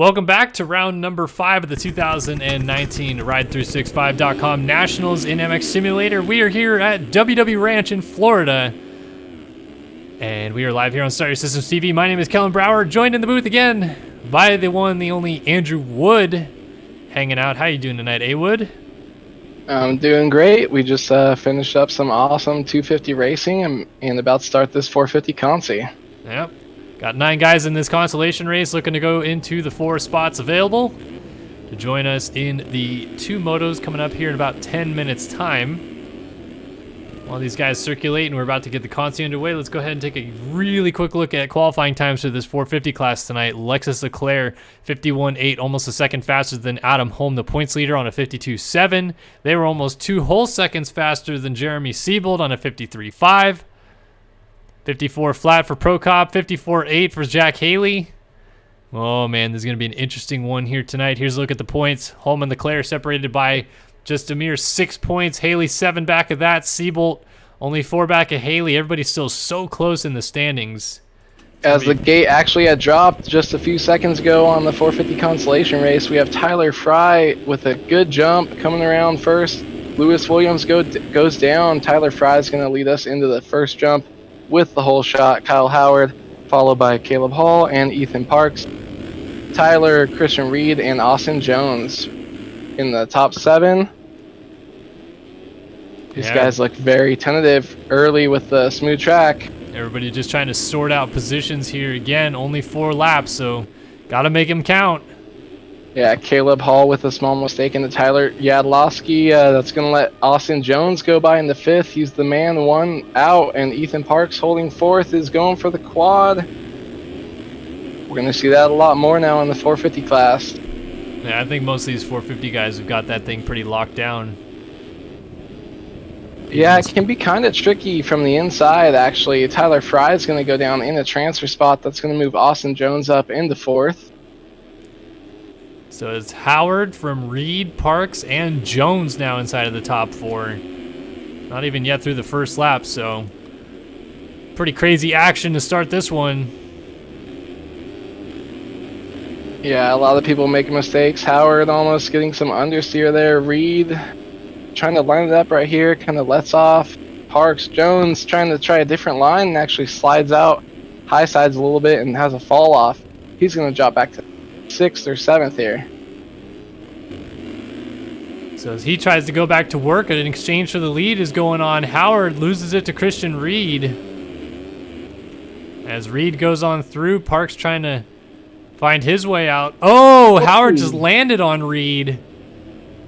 Welcome back to round number 5 of the 2019 Ride365.com Nationals in MX Simulator. We are here at WW Ranch in Florida, and we are live here on Start Your Systems TV. My name is Kellen Brower, joined in the booth again by the one, the only Andrew Wood, hanging out. How you doing tonight, A-Wood? I'm doing great. We just finished up some awesome 250 racing and about to start this 450 Consi. Yep. Got 9 guys in this Consolation race looking to go into the 4 spots available. To join us in the 2 motos coming up here in about 10 minutes time. While these guys circulate and we're about to get the Consi underway, let's go ahead and take a really quick look at qualifying times for this 450 class tonight. Lexus Leclerc, 51.8, almost a second faster than Adam Holm, the points leader, on a 52.7. They were almost 2 whole seconds faster than Jeremy Siebold on a 53.5. 54 flat for Prokop, 54.8 for Jack Haley. Oh man, this is going to be an interesting one here tonight. Here's a look at the points. Holm and Leclerc separated by just a mere 6 points. Haley 7 back of that. Siebold only 4 back of Haley. Everybody's still so close in the standings. As the gate actually had dropped just a few seconds ago on the 450 Consolation race, we have Tyler Fry with a good jump coming around first. Lewis Williams goes down. Tyler Fry is going to lead us into the first jump with the whole shot. Kyle Howard, followed by Caleb Hall and Ethan Parks. Tyler, Christian Reed, and Austin Jones in the top 7. These guys look very tentative early with the smooth track. Everybody just trying to sort out positions here. Again, only 4 laps, so got to make them count. Yeah, Caleb Hall with a small mistake into Tyler Yadlowski. That's going to let Austin Jones go by in the 5th. He's the man, 1 out, and Ethan Parks holding 4th is going for the quad. We're going to see that a lot more now in the 450 class. Yeah, I think most of these 450 guys have got that thing pretty locked down. Yeah, it can be kind of tricky from the inside, actually. Tyler Fry is going to go down in a transfer spot. That's going to move Austin Jones up into 4th. So it's Howard from Reed, Parks, and Jones now inside of the top 4. Not even yet through the first lap, so pretty crazy action to start this one. Yeah, a lot of people making mistakes. Howard almost getting some understeer there. Reed trying to line it up right here, kind of lets off. Parks, Jones trying to try a different line and actually slides out high sides a little bit and has a fall off. He's going to drop back to 6th or 7th here. So as he tries to go back to work, an exchange for the lead is going on. Howard loses it to Christian Reed. As Reed goes on through, Parks trying to find his way out. Oh, Howard just landed on Reed.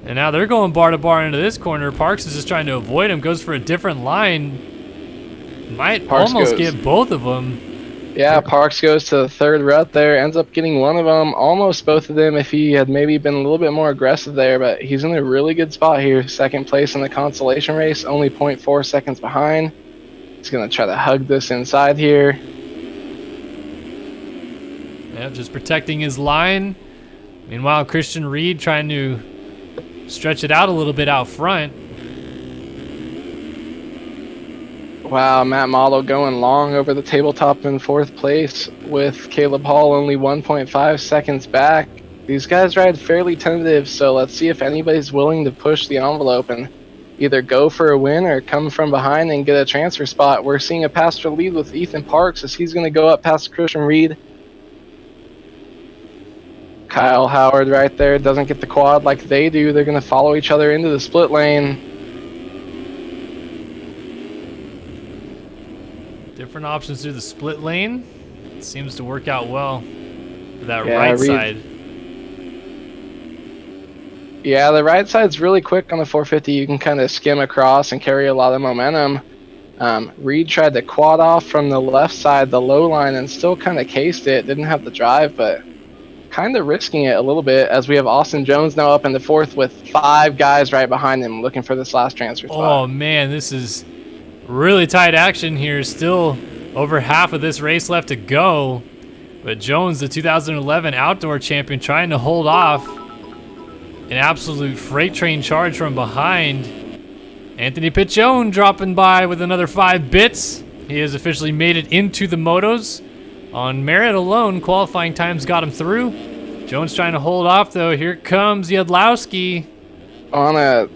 And now they're going bar to bar into this corner. Parks is just trying to avoid him, goes for a different line. Might almost get both of them. Yeah, Parks goes to the 3rd rut there, ends up getting one of them, almost both of them if he had maybe been a little bit more aggressive there, but he's in a really good spot here. 2nd place in the Consolation race, only 0.4 seconds behind. He's going to try to hug this inside here. Yeah, just protecting his line. Meanwhile, Christian Reed trying to stretch it out a little bit out front. Wow, Matt Malo going long over the tabletop in 4th place with Caleb Hall only 1.5 seconds back. These guys ride fairly tentative, so let's see if anybody's willing to push the envelope and either go for a win or come from behind and get a transfer spot. We're seeing a pass for lead with Ethan Parks as he's going to go up past Christian Reed. Kyle Howard right there doesn't get the quad like they do. They're going to follow each other into the split lane. Different options through the split lane. It seems to work out well for that right side. Yeah, the right side's really quick on the 450. You can kind of skim across and carry a lot of momentum. Reed tried to quad off from the left side, the low line, and still kind of cased it. Didn't have the drive, but kind of risking it a little bit as we have Austin Jones now up in the 4th with 5 guys right behind him looking for this last transfer spot. Oh, man, this is really tight action here. Still over half of this race left to go. But Jones, the 2011 outdoor champion, trying to hold off an absolute freight train charge from behind. Anthony Pichon dropping by with another 5 bits. He has officially made it into the motos. On merit alone, qualifying times got him through. Jones trying to hold off, though. Here comes Yadlowski. On a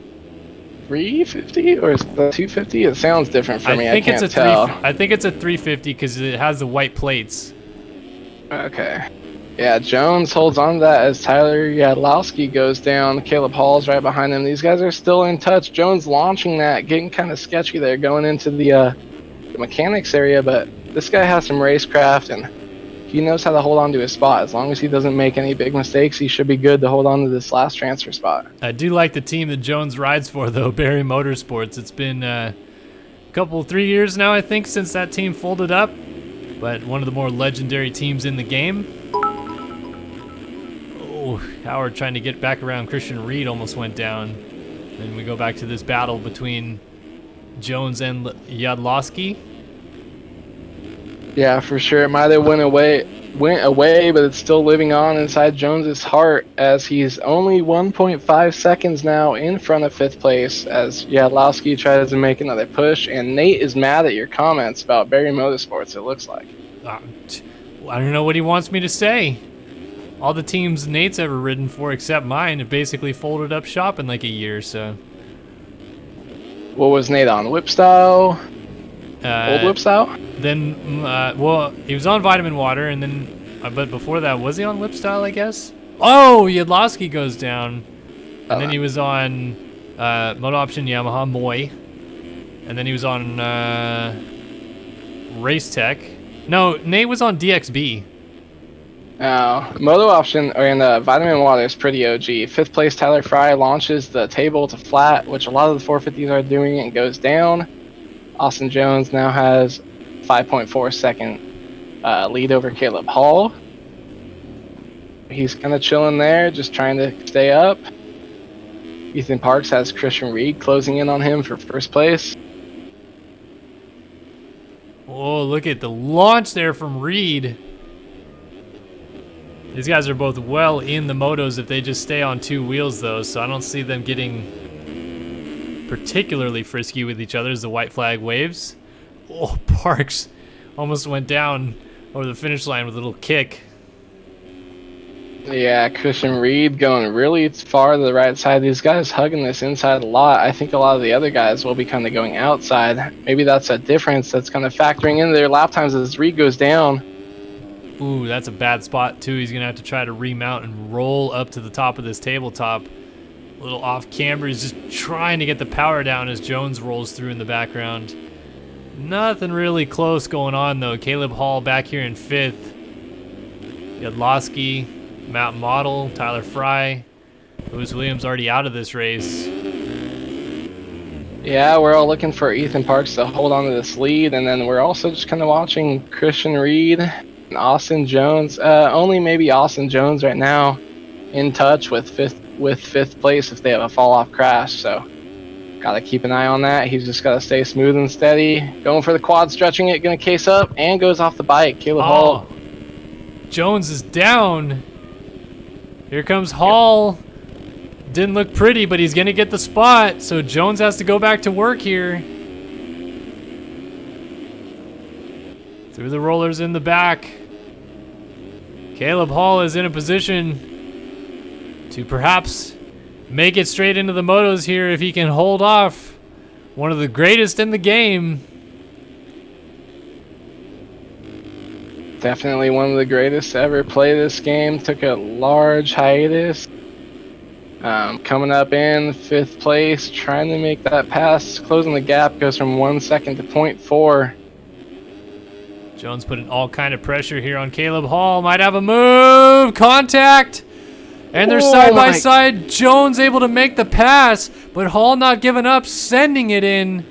350 or is it 250? It sounds different for me. I can't tell. I think it's a 350 because it has the white plates. Okay. Yeah, Jones holds on to that as Tyler Yadlowski goes down. Caleb Hall's right behind him. These guys are still in touch. Jones launching that, getting kind of sketchy there, going into the mechanics area, but this guy has some racecraft and he knows how to hold on to his spot. As long as he doesn't make any big mistakes, he should be good to hold on to this last transfer spot. I do like the team that Jones rides for, though, Barry Motorsports. It's been a couple, 3 years now, I think, since that team folded up, but one of the more legendary teams in the game. Oh, Howard trying to get back around Christian Reed almost went down. And we go back to this battle between Jones and Yadlowski. Yeah, for sure. It might have went away, but it's still living on inside Jones's heart as he's only 1.5 seconds now in front of 5th place as Yadlowski tries to make another push. And Nate is mad at your comments about Barry Motorsports, it looks like. I don't know what he wants me to say. All the teams Nate's ever ridden for except mine have basically folded up shop in like a year, so. What was Nate on? Whip style? Old whip style? Then, well, he was on Vitamin Water, and then, but before that, was he on whip style, I guess? Oh, Yadlowski goes down. And then he was on Moto Option Yamaha Moy. And then he was on Race Tech. No, Nate was on DXB. Moto Option and Vitamin Water is pretty OG. 5th place Tyler Fry launches the table to flat, which a lot of the 450s are doing, and goes down. Austin Jones now has 5.4 second lead over Caleb Hall. He's kind of chilling there, just trying to stay up. Ethan Parks has Christian Reed closing in on him for 1st place. Oh, look at the launch there from Reed. These guys are both well in the motos if they just stay on 2 wheels, though, so I don't see them getting particularly frisky with each other as the white flag waves. Oh, Parks almost went down over the finish line with a little kick. Yeah, Christian Reed going really far to the right side. These guys hugging this inside a lot. I think a lot of the other guys will be kind of going outside. Maybe that's a difference that's kind of factoring into their lap times as Reed goes down. Ooh, that's a bad spot, too. He's going to have to try to remount and roll up to the top of this tabletop. A little off camber. He's just trying to get the power down as Jones rolls through in the background. Nothing really close going on, though. Caleb Hall back here in 5th. Yadlowski, Matt Model, Tyler Fry. Lewis Williams already out of this race. Yeah, we're all looking for Ethan Parks to hold on to this lead, and then we're also just kind of watching Christian Reed and Austin Jones. Only maybe Austin Jones right now in touch with fifth place if they have a fall-off crash, so gotta keep an eye on that. He's just gotta stay smooth and steady. Going for the quad, stretching it, gonna case up, and goes off the bike. Caleb Hall. Jones is down. Here comes Hall. Didn't look pretty, but he's gonna get the spot, so Jones has to go back to work here. Through the rollers in the back. Caleb Hall is in a position to perhaps make it straight into the motos here if he can hold off one of the greatest in the game. Definitely one of the greatest to ever play this game. Took a large hiatus. Coming up in 5th place, trying to make that pass, closing the gap, goes from 1 second to 0.4. Jones putting all kind of pressure here on Caleb Hall. Might have a move, contact, and they're side by side. Jones able to make the pass, but Hall not giving up, sending it in.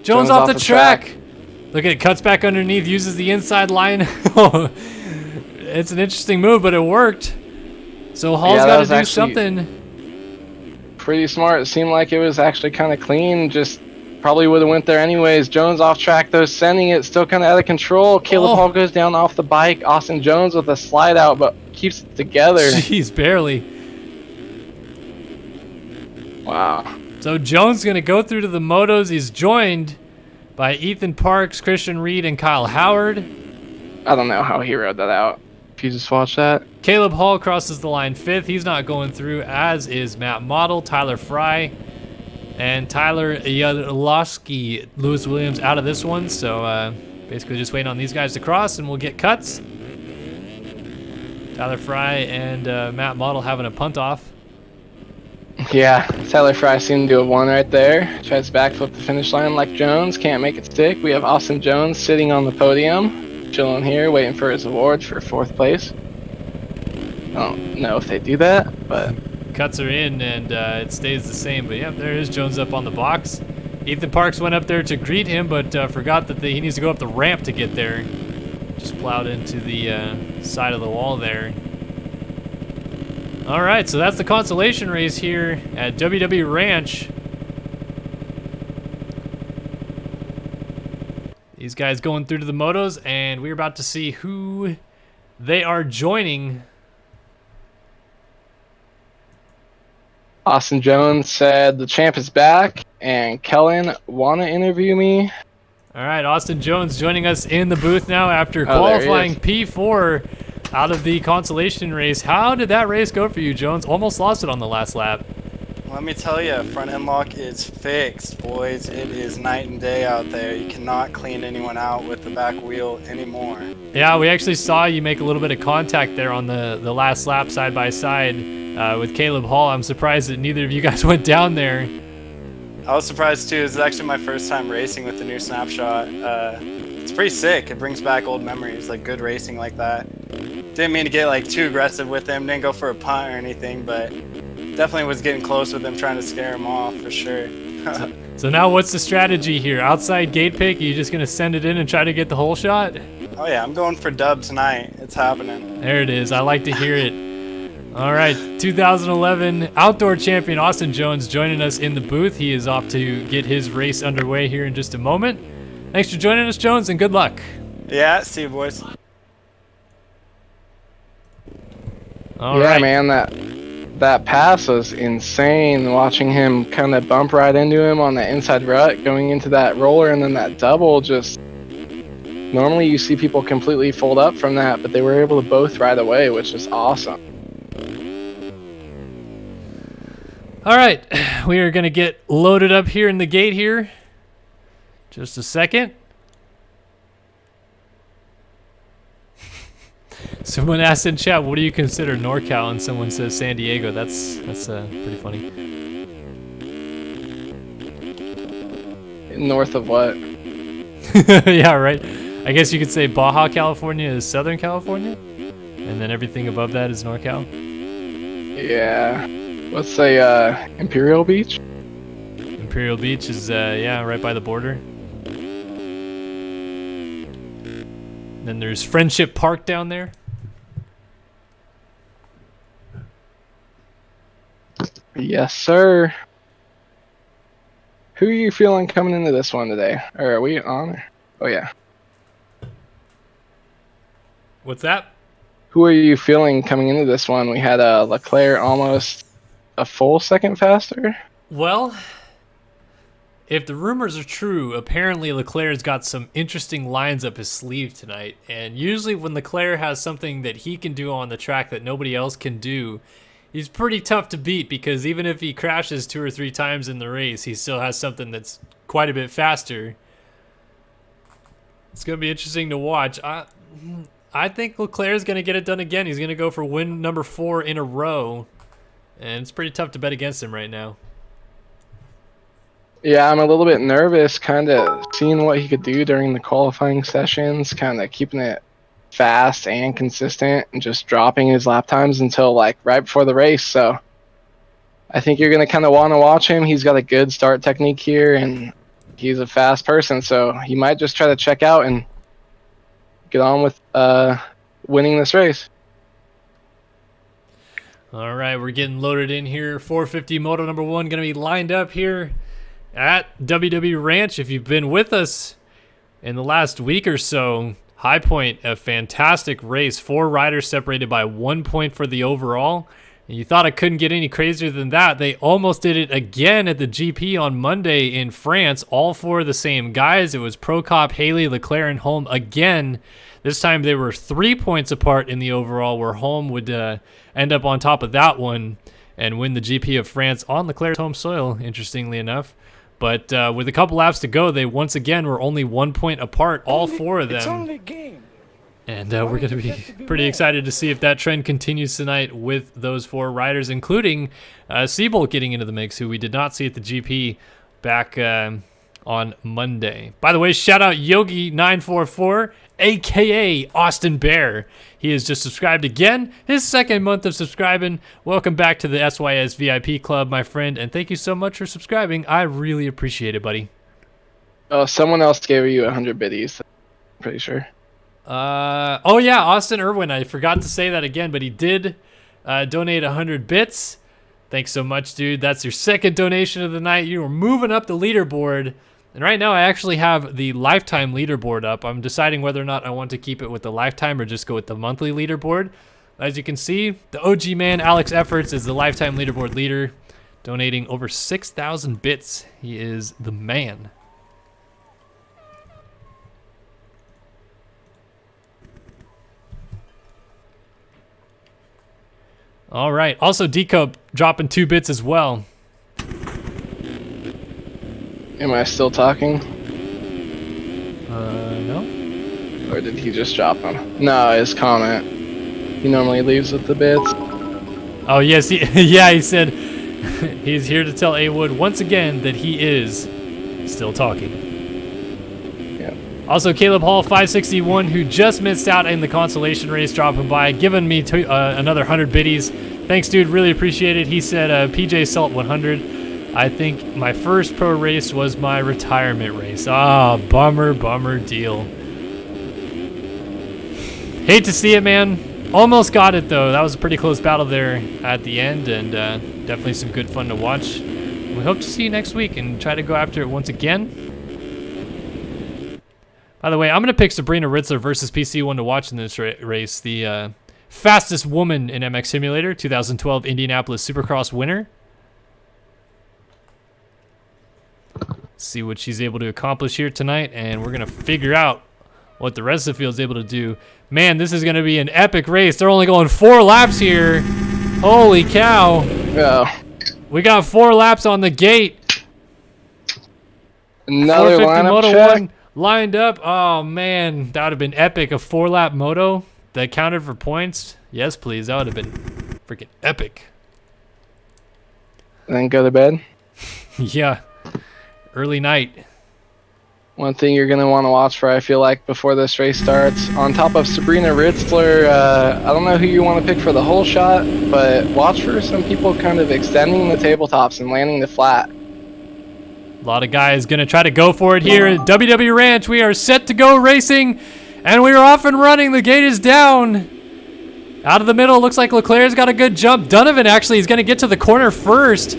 Jones off the track. Look at it, cuts back underneath, uses the inside line. It's an interesting move, but it worked. So Hall's got to do something. Pretty smart. It seemed like it was actually kind of clean. Just probably would have went there anyways. Jones off track though, sending it, still kind of out of control. Caleb Hall goes down off the bike. Austin Jones with a slide out, but keeps it together. Jeez, barely. Wow. So Jones going to go through to the motos. He's joined by Ethan Parks, Christian Reed, and Kyle Howard. I don't know how he rode that out. If you just watched that. Caleb Hall crosses the line 5th. He's not going through, as is Matt Model, Tyler Fry, and Tyler Yadlowski. Lewis Williams out of this one, so basically just waiting on these guys to cross, and we'll get cuts. Tyler Fry and Matt Model having a punt off. Yeah, Tyler Fry seemed to do a 1 right there. Tries to backflip the finish line like Jones. Can't make it stick. We have Austin Jones sitting on the podium, chilling here, waiting for his award for 4th place. I don't know if they do that, but... Cuts are in, and it stays the same. But, yeah, there is Jones up on the box. Ethan Parks went up there to greet him, but forgot that he needs to go up the ramp to get there. Just plowed into the side of the wall there. All right, so that's the consolation race here at WW Ranch. These guys going through to the motos, and we're about to see who they are joining. Austin Jones said the champ is back, and Kellen want to interview me. All right, Austin Jones joining us in the booth now after qualifying P4 out of the consolation race. How did that race go for you, Jones? Almost lost it on the last lap. Let me tell you, front end lock is fixed, boys. It is night and day out there. You cannot clean anyone out with the back wheel anymore. Yeah, we actually saw you make a little bit of contact there on the last lap side by side with Caleb Hall. I'm surprised that neither of you guys went down there. I was surprised too. It's actually my first time racing with the new Snapshot. It's pretty sick. It brings back old memories, like good racing like that. Didn't mean to get like too aggressive with him. Didn't go for a punt or anything, but definitely was getting close with him, trying to scare him off for sure. So now what's the strategy here? Outside gate pick? Are you just going to send it in and try to get the whole shot? Oh yeah, I'm going for dub tonight. It's happening. There it is. I like to hear it. All right, 2011 outdoor champion Austin Jones joining us in the booth. He is off to get his race underway here in just a moment. Thanks for joining us, Jones, and good luck. Yeah, see you, boys. All right, man, that pass was insane. Watching him kind of bump right into him on the inside rut, going into that roller, and then that double. Just normally you see people completely fold up from that, but they were able to both right away, which is awesome. All right, we are going to get loaded up here in the gate here. Just a second. Someone asked in chat, what do you consider NorCal? And someone says San Diego. That's pretty funny. North of what? Yeah, right. I guess you could say Baja California is Southern California, and then everything above that is NorCal. Yeah. Let's say Imperial Beach. Imperial Beach is yeah, right by the border. Then there's Friendship Park down there. Yes, sir. Who are you feeling coming into this one today? Or are we on? Oh, yeah. What's that? Who are you feeling coming into this one? We had Leclerc almost a full second faster. Well, if the rumors are true, apparently Leclerc's got some interesting lines up his sleeve tonight. And usually when Leclerc has something that he can do on the track that nobody else can do, he's pretty tough to beat, because even if he crashes 2 or 3 times in the race, he still has something that's quite a bit faster. It's going to be interesting to watch. I think Leclerc's going to get it done again. He's going to go for win number 4 in a row. And it's pretty tough to bet against him right now. Yeah, I'm a little bit nervous, kind of seeing what he could do during the qualifying sessions, kind of keeping it fast and consistent and just dropping his lap times until like right before the race. So I think you're going to kind of want to watch him. He's got a good start technique here, and he's a fast person, so he might just try to check out and get on with winning this race. All right, we're getting loaded in here. 450 Moto number 1 going to be lined up here at WW Ranch. If you've been with us in the last week or so, High Point, a fantastic race. 4 riders separated by 1 point for the overall. And you thought it couldn't get any crazier than that. They almost did it again at the GP on Monday in France. All 4 of the same guys. It was Prokop, Haley, Leclerc, and Holm again This time they were 3 points apart in the overall, where Holm would end up on top of that one and win the GP of France on Leclerc's home soil, interestingly enough. But with a couple laps to go, they once again were only 1 point apart, all four of them. It's only a game. And we're going to be pretty excited to see if that trend continues tonight with those four riders, including Seabolt getting into the mix, who we did not see at the GP back on Monday. By the way, shout out Yogi944, a.k.a. Austin Bear. He has just subscribed again, his second month of subscribing. Welcome back to the SYS VIP Club, my friend, and thank you so much for subscribing. I really appreciate it, buddy. Oh, someone else gave you 100 biddies. I'm pretty sure. Oh yeah, Austin Irwin. I forgot to say that again, but he did donate 100 bits. Thanks so much, dude. That's your second donation of the night. You are moving up the leaderboard. And right now I actually have the lifetime leaderboard up. I'm deciding whether or not I want to keep it with the lifetime or just go with the monthly leaderboard. As you can see, the OG man, Alex Efforts, is the lifetime leaderboard leader, donating over 6,000 bits. He is the man. All right. Also, Decope dropping 2 bits as well. Am I still talking? No. Or did he just drop them? No, his comment. He normally leaves with the bits. Oh, yes. Yeah, he said he's here to tell A. Wood once again that he is still talking. Yeah. Also, Caleb Hall 561, who just missed out in the consolation race, dropping by, giving me another 100 biddies. Thanks, dude. Really appreciate it. He said PJ Salt 100. I think my first pro race was my retirement race. Ah, bummer deal. Hate to see it, man. Almost got it, though. That was a pretty close battle there at the end, and definitely some good fun to watch. We hope to see you next week and try to go after it once again. By the way, I'm going to pick Sabrina Ritzler versus PC1 to watch in this race. The fastest woman in MX Simulator, 2012 Indianapolis Supercross winner. See what she's able to accomplish here tonight, and we're going to figure out what the rest of the field is able to do. Man, this is going to be an epic race. They're only going 4 laps here. Holy cow. Oh. We got 4 laps on the gate. Another 450 lineup Moto check. 1 lined up. Oh, man. That would have been epic. A 4-lap Moto that counted for points. Yes, please. That would have been freaking epic. Then go to bed. Yeah. Early night. One thing you're going to want to watch for, I feel like, before this race starts, on top of Sabrina Ritzler, I don't know who you want to pick for the whole shot, but watch for some people kind of extending the tabletops and landing the flat. A lot of guys going to try to go for it here at WW Ranch. We are set to go racing, and we are off and running. The gate is down. Out of the middle, looks like Leclerc's got a good jump. Donovan actually is going to get to the corner first.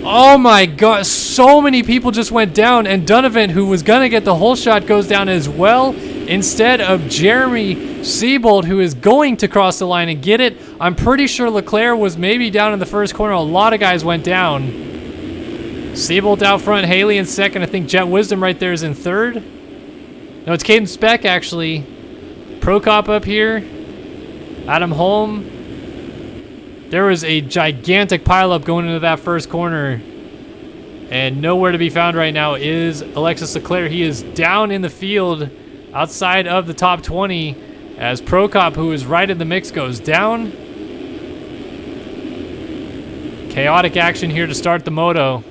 Oh my god, so many people just went down, and Donovan, who was going to get the whole shot, goes down as well, instead of Jeremy Seabolt, who is going to cross the line and get it. I'm pretty sure Leclerc was maybe down in the first corner. A lot of guys went down. Seabolt out front, Haley in second. I think Jet Wisdom right there is in third. No, it's Caden Speck, actually. Prokop up here. Adam Holm. There was a gigantic pileup going into that first corner, and nowhere to be found right now is Alexis Leclerc. He is down in the field outside of the top 20 as Prokop, who is right in the mix, goes down. Chaotic action here to start the moto.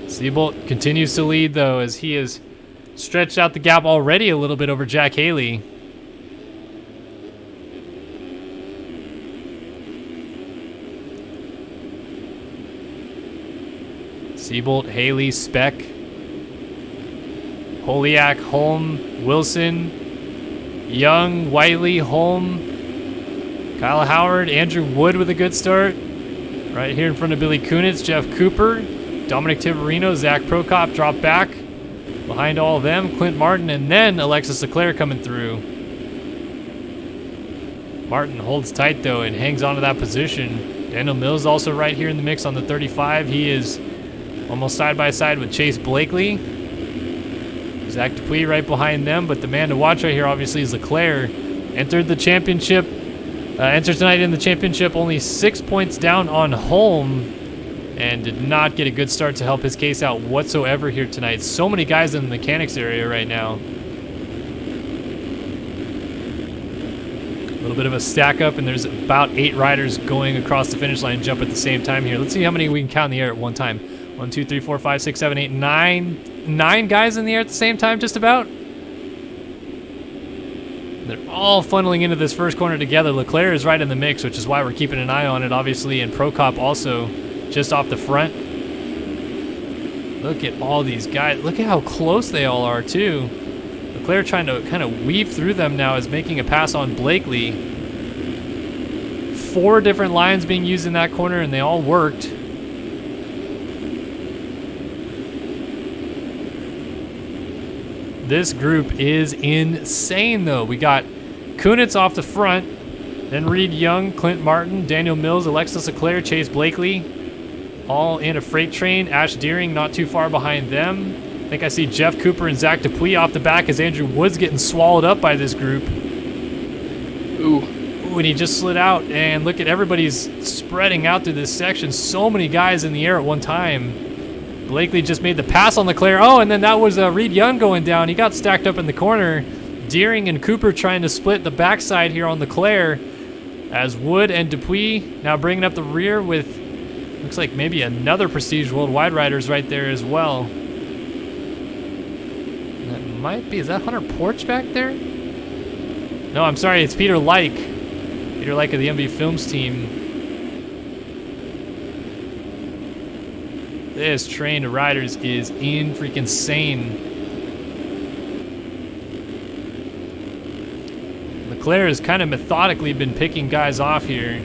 Seabolt continues to lead, though, as he is stretched out the gap already a little bit over Jack Haley. Seabolt, Haley, Speck, Holiak, Holm, Wilson, Young, Whiteley, Holm, Kyle Howard, Andrew Wood with a good start. Right here in front of Billy Kunitz, Jeff Cooper, Dominic Tiberino, Zach Prokop drop back. Behind all of them, Clint Martin, and then Alexis Leclerc coming through. Martin holds tight, though, and hangs on to that position. Daniel Mills also right here in the mix on the 35. He is almost side by side with Chase Blakely. Zach Dupuis right behind them, but the man to watch right here obviously is Leclerc. Entered the championship, entered tonight in the championship only 6 points down on home, and did not get a good start to help his case out whatsoever here tonight. So many guys in the mechanics area right now. A little bit of a stack up, and there's about 8 riders going across the finish line jump at the same time here. Let's see how many we can count in the air at one time. 1, 2, 3, 4, 5, 6, 7, 8, 9. 9 guys in the air at the same time, just about. They're all funneling into this first corner together. Leclerc is right in the mix, which is why we're keeping an eye on it, obviously, and Prokop also just off the front. Look at all these guys. Look at how close they all are, too. Leclerc trying to kind of weave through them now is making a pass on Blakely. 4 different lines being used in that corner, and they all worked. This group is insane, though. We got Kunitz off the front, then Reed Young, Clint Martin, Daniel Mills, Alexis Leclerc, Chase Blakely, all in a freight train. Ash Deering not too far behind them. I think I see Jeff Cooper and Zach Dupuis off the back as Andrew Wood's getting swallowed up by this group. Ooh, and he just slid out, and look at everybody's spreading out through this section. So many guys in the air at one time. Blakely just made the pass on Leclerc. Oh, and then that was Reed Young going down. He got stacked up in the corner. Deering and Cooper trying to split the backside here on Leclerc, as Wood and Dupuis now bringing up the rear with, looks like maybe another Prestige Worldwide riders right there as well. That might be, is that Hunter Porch back there? No, I'm sorry, it's Peter Like. Peter Like of the MV Films team. This train of riders is in freaking sane. Leclerc has kind of methodically been picking guys off here.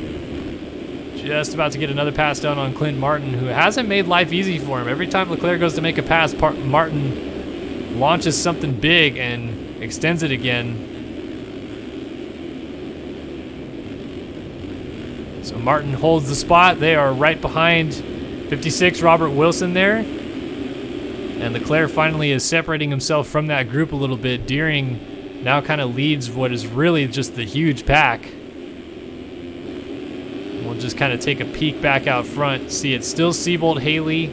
Just about to get another pass done on Clint Martin, who hasn't made life easy for him. Every time Leclerc goes to make a pass, Martin launches something big and extends it again. So Martin holds the spot. They are right behind 56, Robert Wilson there. And Leclerc finally is separating himself from that group a little bit. Deering now kind of leads what is really just the huge pack. We'll just kind of take a peek back out front. See, it's still Seabolt, Haley.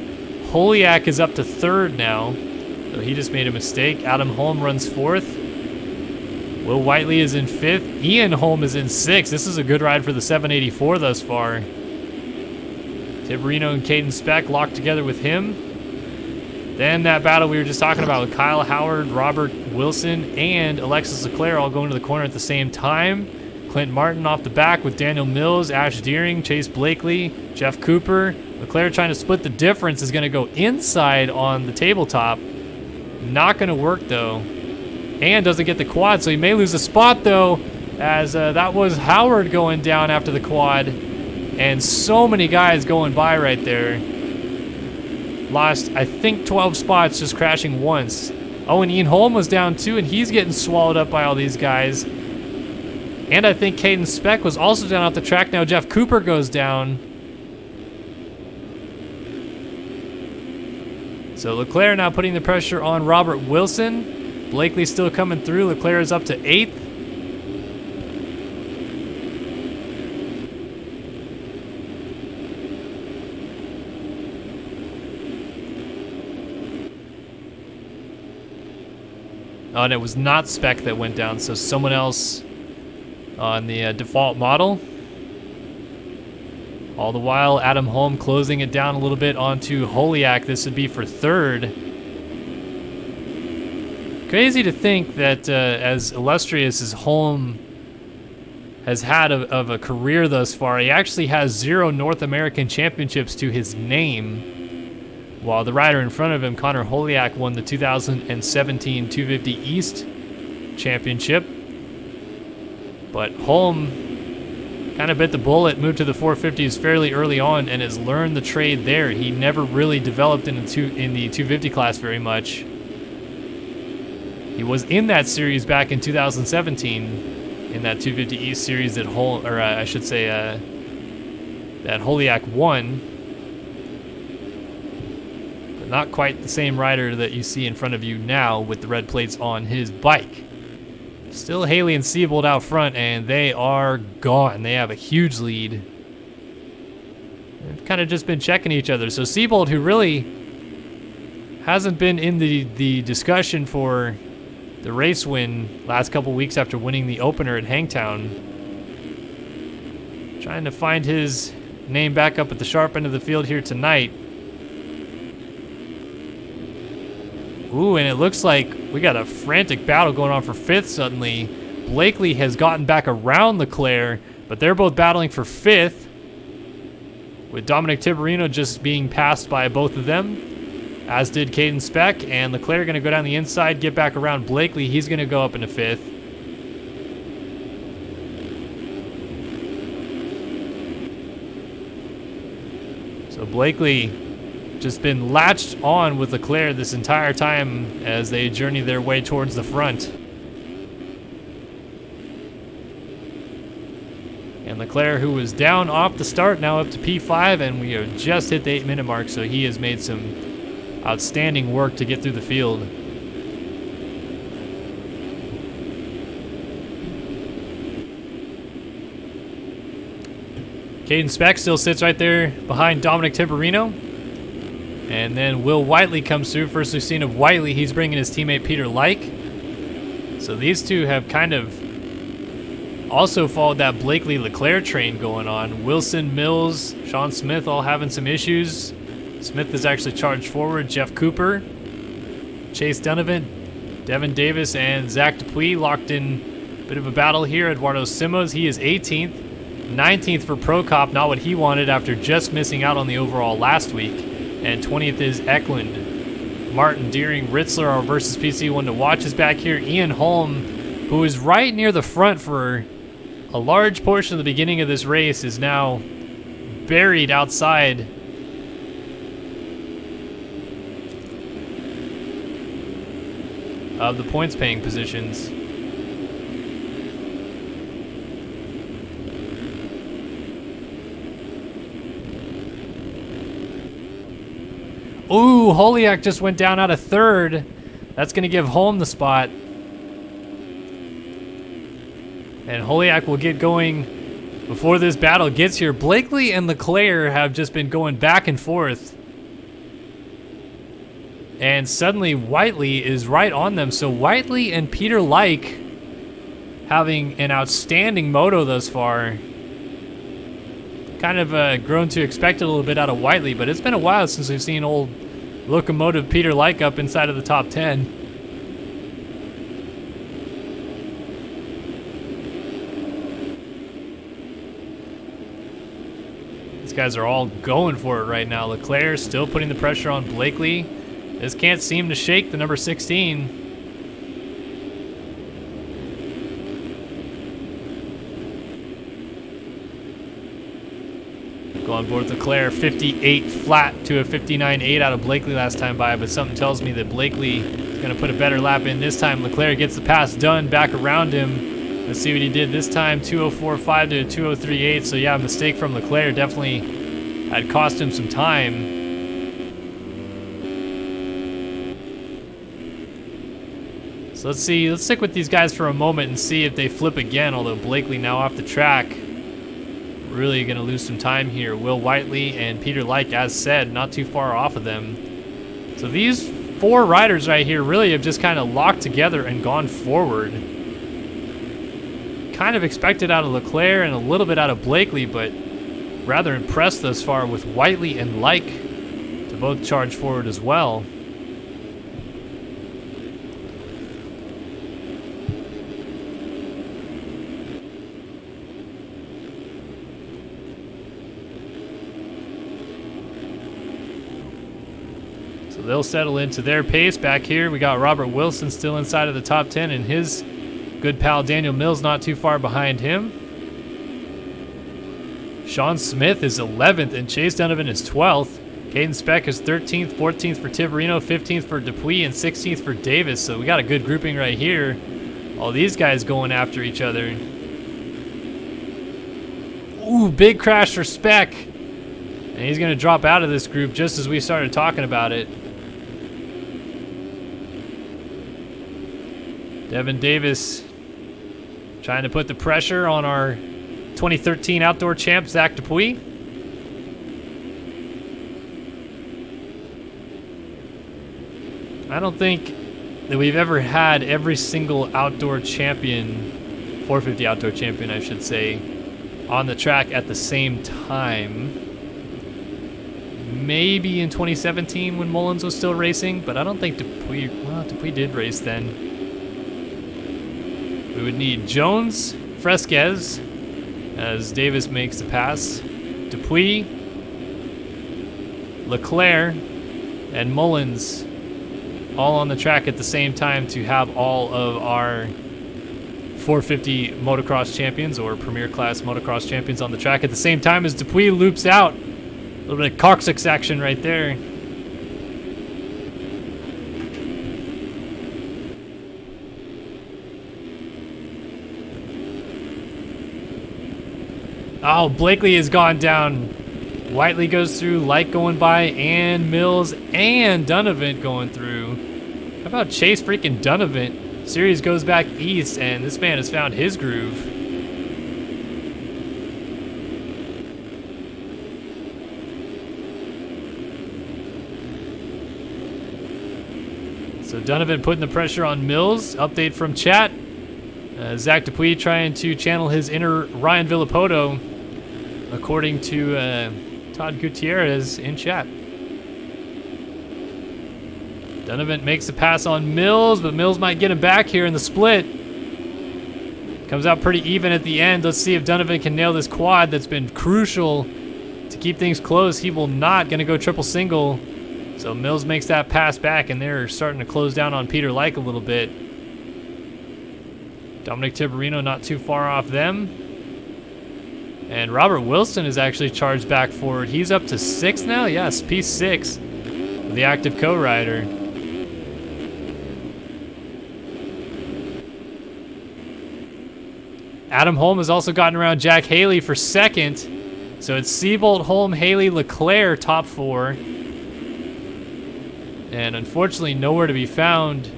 Holiak is up to 3rd now. So he just made a mistake. Adam Holm runs 4th. Will Whiteley is in 5th. Ian Holm is in 6th. This is a good ride for the 784 thus far. Tiberino and Caden Speck locked together with him. Then that battle we were just talking about with Kyle Howard, Robert Wilson, and Alexis Leclerc all going to the corner at the same time. Clint Martin off the back with Daniel Mills, Ash Deering, Chase Blakely, Jeff Cooper. Leclerc trying to split the difference is going to go inside on the tabletop. Not going to work, though. And doesn't get the quad, so he may lose a spot, though, as that was Howard going down after the quad. And so many guys going by right there. Lost, I think, 12 spots just crashing once. Oh, and Ian Holm was down too, and he's getting swallowed up by all these guys. And I think Caden Speck was also down off the track. Now Jeff Cooper goes down. So Leclerc now putting the pressure on Robert Wilson. Blakely still coming through. Leclerc is up to 8th. Oh, and it was not Spec that went down, so someone else on the default model. All the while, Adam Holm closing it down a little bit onto Holiak. This would be for 3rd. Crazy to think that as illustrious as Holm has had of a career thus far, he actually has 0 North American championships to his name. While the rider in front of him, Connor Holiak, won the 2017 250 East Championship. But Holm kind of bit the bullet, moved to the 450s fairly early on, and has learned the trade there. He never really developed in the 250 class very much. He was in that series back in 2017, in that 250 East series that that Holiak won. but not quite the same rider that you see in front of you now with the red plates on his bike. Still Haley and Siebold out front, and they are gone. They have a huge lead. They've kind of just been checking each other. So Siebold, who really hasn't been in the discussion for the race win last couple weeks after winning the opener at Hangtown, trying to find his name back up at the sharp end of the field here tonight. Ooh, and it looks like we got a frantic battle going on for 5th suddenly. Blakely has gotten back around Leclerc, but they're both battling for 5th, with Dominic Tiberino just being passed by both of them, as did Caden Speck, and Leclerc going to go down the inside, get back around Blakely. He's going to go up into 5th. So Blakely just been latched on with Leclerc this entire time as they journey their way towards the front. And Leclerc, who was down off the start, now up to P5, and we have just hit the 8-minute mark, so he has made some outstanding work to get through the field. Caden Speck still sits right there behind Dominic Tiberino. And then Will Whiteley comes through. First we've seen of Whiteley, he's bringing his teammate Peter Like. So these two have kind of also followed that Blakely-Leclerc train going on. Wilson, Mills, Sean Smith all having some issues. Smith is actually charged forward. Jeff Cooper, Chase Donovan, Devin Davis, and Zach Dupuis locked in a bit of a battle here. Eduardo Simos, he is 18th. 19th for Prokop, not what he wanted after just missing out on the overall last week. And 20th is Eklund. Martin Deering, Ritzler, our versus PC one to watch is back here. Ian Holm, who is right near the front for a large portion of the beginning of this race, is now buried outside of the points paying positions. Ooh, Holiak just went down out of 3rd. That's going to give Holm the spot. And Holiak will get going before this battle gets here. Blakely and Leclerc have just been going back and forth. And suddenly Whiteley is right on them. So Whiteley and Peter Like having an outstanding moto thus far. Kind of grown to expect it a little bit out of Whiteley, but it's been a while since we've seen old locomotive Peter Like up inside of the top 10. These guys are all going for it right now. Leclerc still putting the pressure on Blakely. This can't seem to shake the number 16. Go on board with Leclerc, 58 flat to a 59.8 out of Blakely last time by, but something tells me that Blakely is going to put a better lap in this time. Leclerc gets the pass done back around him. Let's see what he did this time, 2:04.5 to a 2:03.8. So yeah, a mistake from Leclerc definitely had cost him some time. So let's see, let's stick with these guys for a moment and see if they flip again, although Blakely now off the track. Really going to lose some time here. Will Whiteley and Peter Like, as said, not too far off of them. So these 4 riders right here really have just kind of locked together and gone forward. Kind of expected out of Leclerc and a little bit out of Blakely, but rather impressed thus far with Whiteley and Like to both charge forward as well. They'll settle into their pace. Back here, we got Robert Wilson still inside of the top 10, and his good pal Daniel Mills not too far behind him. Sean Smith is 11th, and Chase Donovan is 12th. Caden Speck is 13th, 14th for Tiberino, 15th for Dupuis, and 16th for Davis. So we got a good grouping right here. All these guys going after each other. Ooh, big crash for Speck. And he's going to drop out of this group just as we started talking about it. Devin Davis trying to put the pressure on our 2013 outdoor champ, Zach Dupuis. I don't think that we've ever had every single outdoor champion, 450 outdoor champion, I should say, on the track at the same time. Maybe in 2017 when Mullins was still racing, but I don't think Dupuis, well, Dupuis did race then. We would need Jones, Fresquez, as Davis makes the pass, Dupuis, Leclerc, and Mullins all on the track at the same time to have all of our 450 motocross champions or premier class motocross champions on the track at the same time as Dupuis loops out. A little bit of coccyx action right there. Oh, Blakely has gone down. Whiteley goes through, Light going by, and Mills and Donovan going through. How about Chase freaking Donovan? Series goes back east, and this man has found his groove. So Donovan putting the pressure on Mills. Update from chat. Zach Dupuis trying to channel his inner Ryan Villapoto, according to Todd Gutierrez in chat. Donovan makes the pass on Mills, but Mills might get him back here in the split. Comes out pretty even at the end. Let's see if Donovan can nail this quad that's been crucial to keep things close. He will not. Going to go triple single. So Mills makes that pass back, and they're starting to close down on Peter Like a little bit. Dominic Tiberino not too far off them. And Robert Wilson is actually charged back forward. He's up to 6th now? Yes, P6. The active co-rider. Adam Holm has also gotten around Jack Haley for 2nd. So it's Seabolt, Holm, Haley, Leclerc, top 4. And unfortunately, nowhere to be found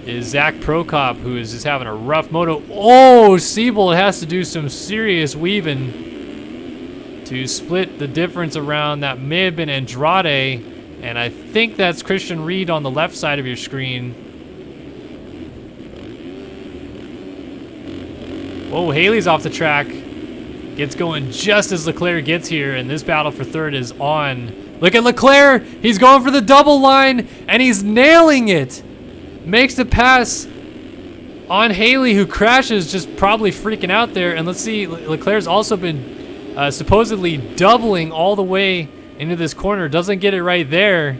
is Zach Prokop, who is just having a rough moto. Oh, Seabolt has to do some serious weaving to split the difference around. That may have been Andrade, and I think that's Christian Reed on the left side of your screen. Whoa, Haley's off the track. Gets going just as Leclerc gets here, and this battle for 3rd is on. Look at Leclerc! He's going for the double line, and he's nailing it! Makes the pass on Haley, who crashes, just probably freaking out there. And let's see, Leclerc's also been supposedly doubling all the way into this corner. Doesn't get it right there.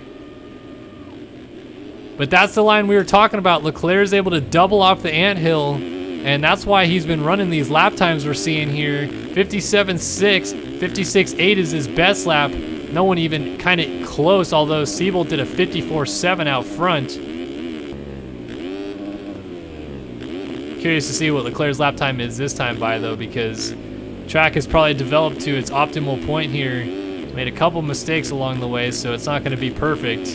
But that's the line we were talking about. Leclerc's able to double off the anthill, and that's why he's been running these lap times we're seeing here. 57.6, 56.8 is his best lap. No one even kind of close, although Seabolt did a 54.7 out front. Curious to see what Leclerc's lap time is this time by, though, because track has probably developed to its optimal point here. Made a couple mistakes along the way, so it's not going to be perfect.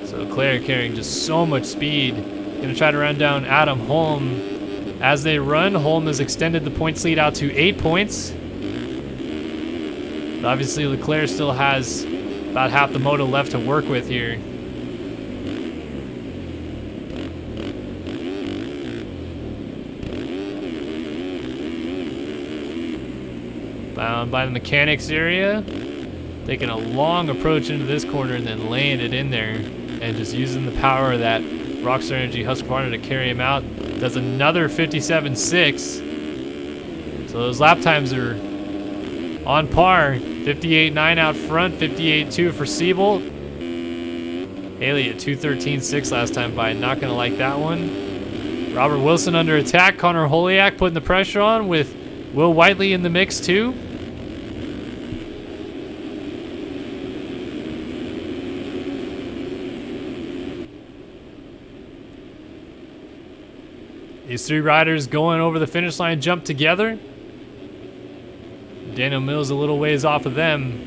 So Leclerc carrying just so much speed. Going to try to run down Adam Holm. As they run, Holm has extended the points lead out to 8 points. But obviously, Leclerc still has about half the moto left to work with here. Bound by the mechanics area. Taking a long approach into this corner and then laying it in there. And just using the power of that Rockstar Energy Husqvarna to carry him out. Does another 57.6. So those lap times are on par. 58.9 out front, 58.2 for Seabolt. Haley at 2:13.6 last time by. Not going to like that one. Robert Wilson under attack. Connor Holiak putting the pressure on with Will Whiteley in the mix too. These three riders going over the finish line jump together. Daniel Mills a little ways off of them.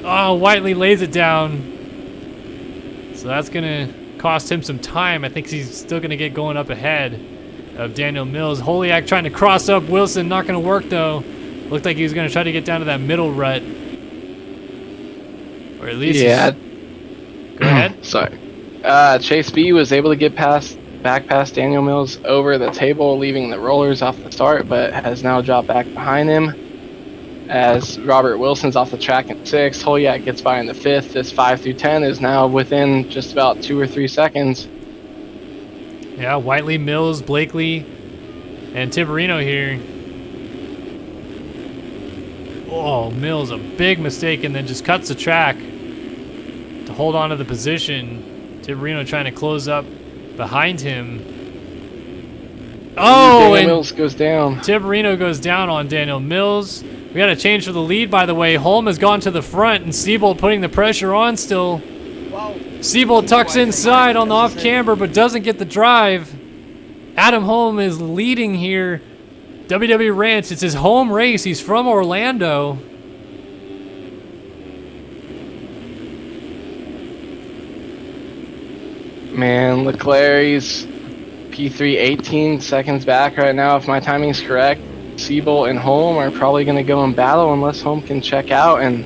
Oh, Whiteley lays it down. So that's going to cost him some time. I think he's still going to get going up ahead of Daniel Mills. Holiak trying to cross up Wilson. Not going to work, though. Looked like he was going to try to get down to that middle rut. Or at least... Yeah. Go ahead. Sorry. Chase B was able to get back past Daniel Mills over the table, leaving the rollers off the start, but has now dropped back behind him. As Robert Wilson's off the track in 6th, Holiak gets by in the 5th. This 5 through 10 is now within just about 2 or 3 seconds. Yeah, Whiteley, Mills, Blakely, and Tiberino here. Oh, Mills, a big mistake, and then just cuts the track to hold on to the position. Tiberino trying to close up behind him. Oh, Daniel and Mills goes down. Tiberino goes down on Daniel Mills. We got a change for the lead, by the way. Holm has gone to the front, and Siebold putting the pressure on still. Wow. Siebold tucks inside on the off camber, but doesn't get the drive. Adam Holm is leading here. WW Ranch, it's his home race. He's from Orlando. Man, Leclerc, he's P3 18 seconds back right now, if my timing's correct. Siebold and Holm are probably going to go in battle unless Holm can check out, and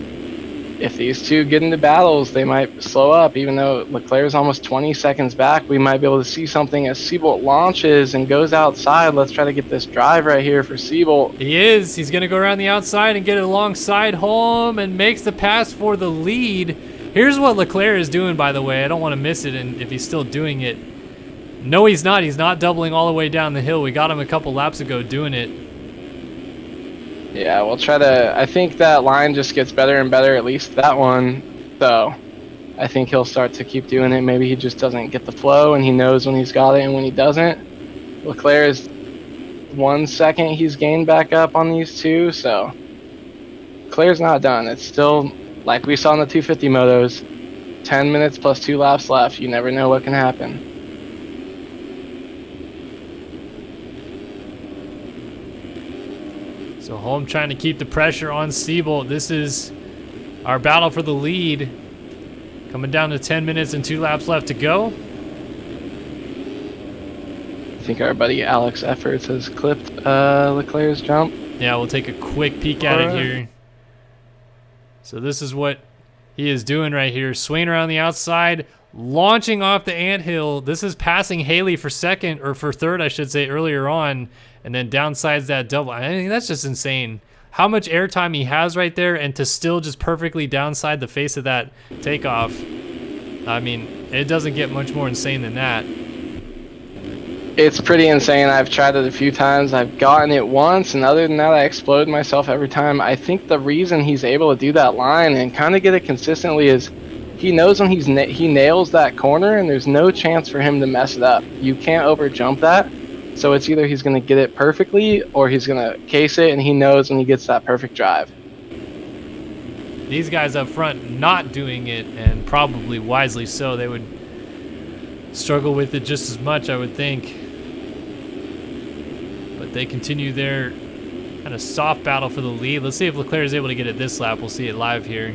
if these two get into battles, they might slow up. Even though Leclerc's almost 20 seconds back, we might be able to see something as Siebold launches and goes outside. Let's try to get this drive right here for Siebold. He is. He's going to go around the outside and get it alongside Holm and makes the pass for the lead. Here's what Leclerc is doing, by the way. I don't want to miss it, and if he's still doing it. No, he's not. He's not doubling all the way down the hill. We got him a couple laps ago doing it. Yeah, we'll try to... I think that line just gets better and better, at least that one. So, I think he'll start to keep doing it. Maybe he just doesn't get the flow, and he knows when he's got it and when he doesn't. Leclerc is 1 second he's gained back up on these two, so... Leclerc's not done. It's still, like we saw in the 250 motos, 10 minutes plus 2 laps left. You never know what can happen. So Holm trying to keep the pressure on Siebold. This is our battle for the lead. Coming down to 10 minutes and 2 laps left to go. I think our buddy Alex Efforts has clipped Leclerc's jump. Yeah, we'll take a quick peek at it here. So this is what he is doing right here. Swinging around the outside, launching off the anthill. This is passing Haley for second, or for third, I should say, earlier on. And then downsides that double. I mean, that's just insane. How much airtime he has right there, and to still just perfectly downside the face of that takeoff. I mean, it doesn't get much more insane than that. It's pretty insane. I've tried it a few times. I've gotten it once, and other than that, I explode myself every time. I think the reason he's able to do that line and kind of get it consistently is he knows when he nails that corner, and there's no chance for him to mess it up. You can't over jump that. So it's either he's going to get it perfectly or he's going to case it, and he knows when he gets that perfect drive. These guys up front not doing it, and probably wisely so. They would struggle with it just as much, I would think. But they continue their kind of soft battle for the lead. Let's see if Leclerc is able to get it this lap. We'll see it live here.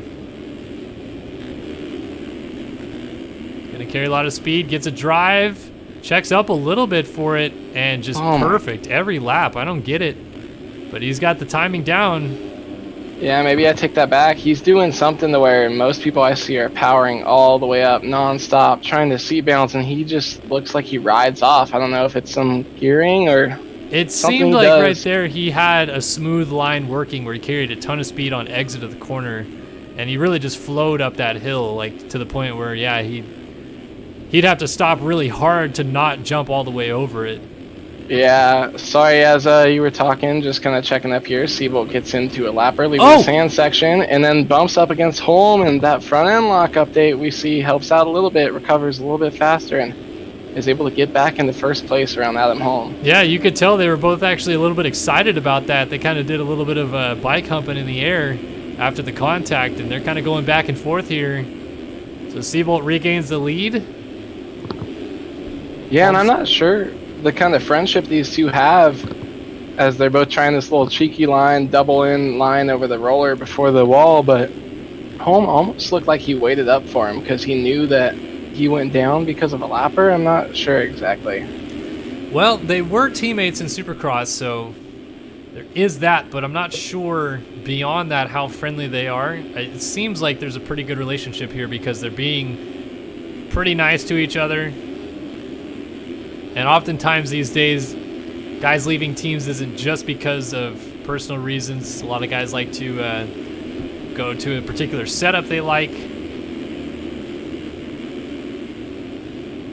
Going to carry a lot of speed, gets a drive. Checks up a little bit for it, and just perfect every lap. I don't get it, but he's got the timing down. Yeah, maybe I take that back. He's doing something to where most people I see are powering all the way up non-stop, trying to seat balance, and he just looks like he rides off. I don't know if it's some gearing or it something seemed he like does. Right there he had a smooth line working where he carried a ton of speed on exit of the corner, and he really just flowed up that hill, like to the point where, yeah, he'd have to stop really hard to not jump all the way over it. Yeah, sorry, as you were talking, just kind of checking up here. Siebold gets into a lap early with the sand section, and then bumps up against Holm, and that front end lock update we see helps out a little bit, recovers a little bit faster, and is able to get back into first place around Adam Holm. Yeah, you could tell they were both actually a little bit excited about that. They kind of did a little bit of bike humping in the air after the contact, and they're kind of going back and forth here. So Siebold regains the lead. Yeah, and I'm not sure the kind of friendship these two have, as they're both trying this little cheeky line, double in line over the roller before the wall, but Holm almost looked like he waited up for him because he knew that he went down because of a lapper. I'm not sure exactly. Well, they were teammates in Supercross, so there is that, but I'm not sure beyond that how friendly they are. It seems like there's a pretty good relationship here because they're being pretty nice to each other. And oftentimes these days, guys leaving teams isn't just because of personal reasons. A lot of guys like to go to a particular setup they like.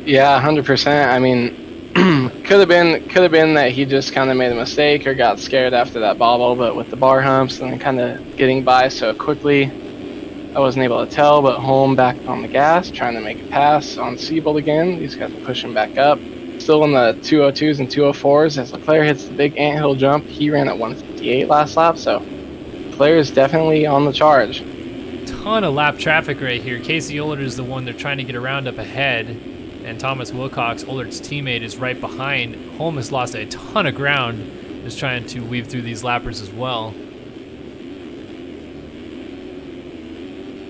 Yeah, 100%. I mean, could have been that he just kind of made a mistake or got scared after that bobble, but with the bar humps and kind of getting by so quickly, I wasn't able to tell. But Holm back on the gas, trying to make a pass on Siebold again. These guys are pushing back up. Still in the 202s and 204s as Leclerc hits the big anthill jump. He ran at 158 last lap, so Leclerc is definitely on the charge. Ton of lap traffic right here. Casey Ollert is the one they're trying to get around up ahead, and Thomas Wilcox, Ollert's teammate, is right behind. Holm has lost a ton of ground, just trying to weave through these lappers as well.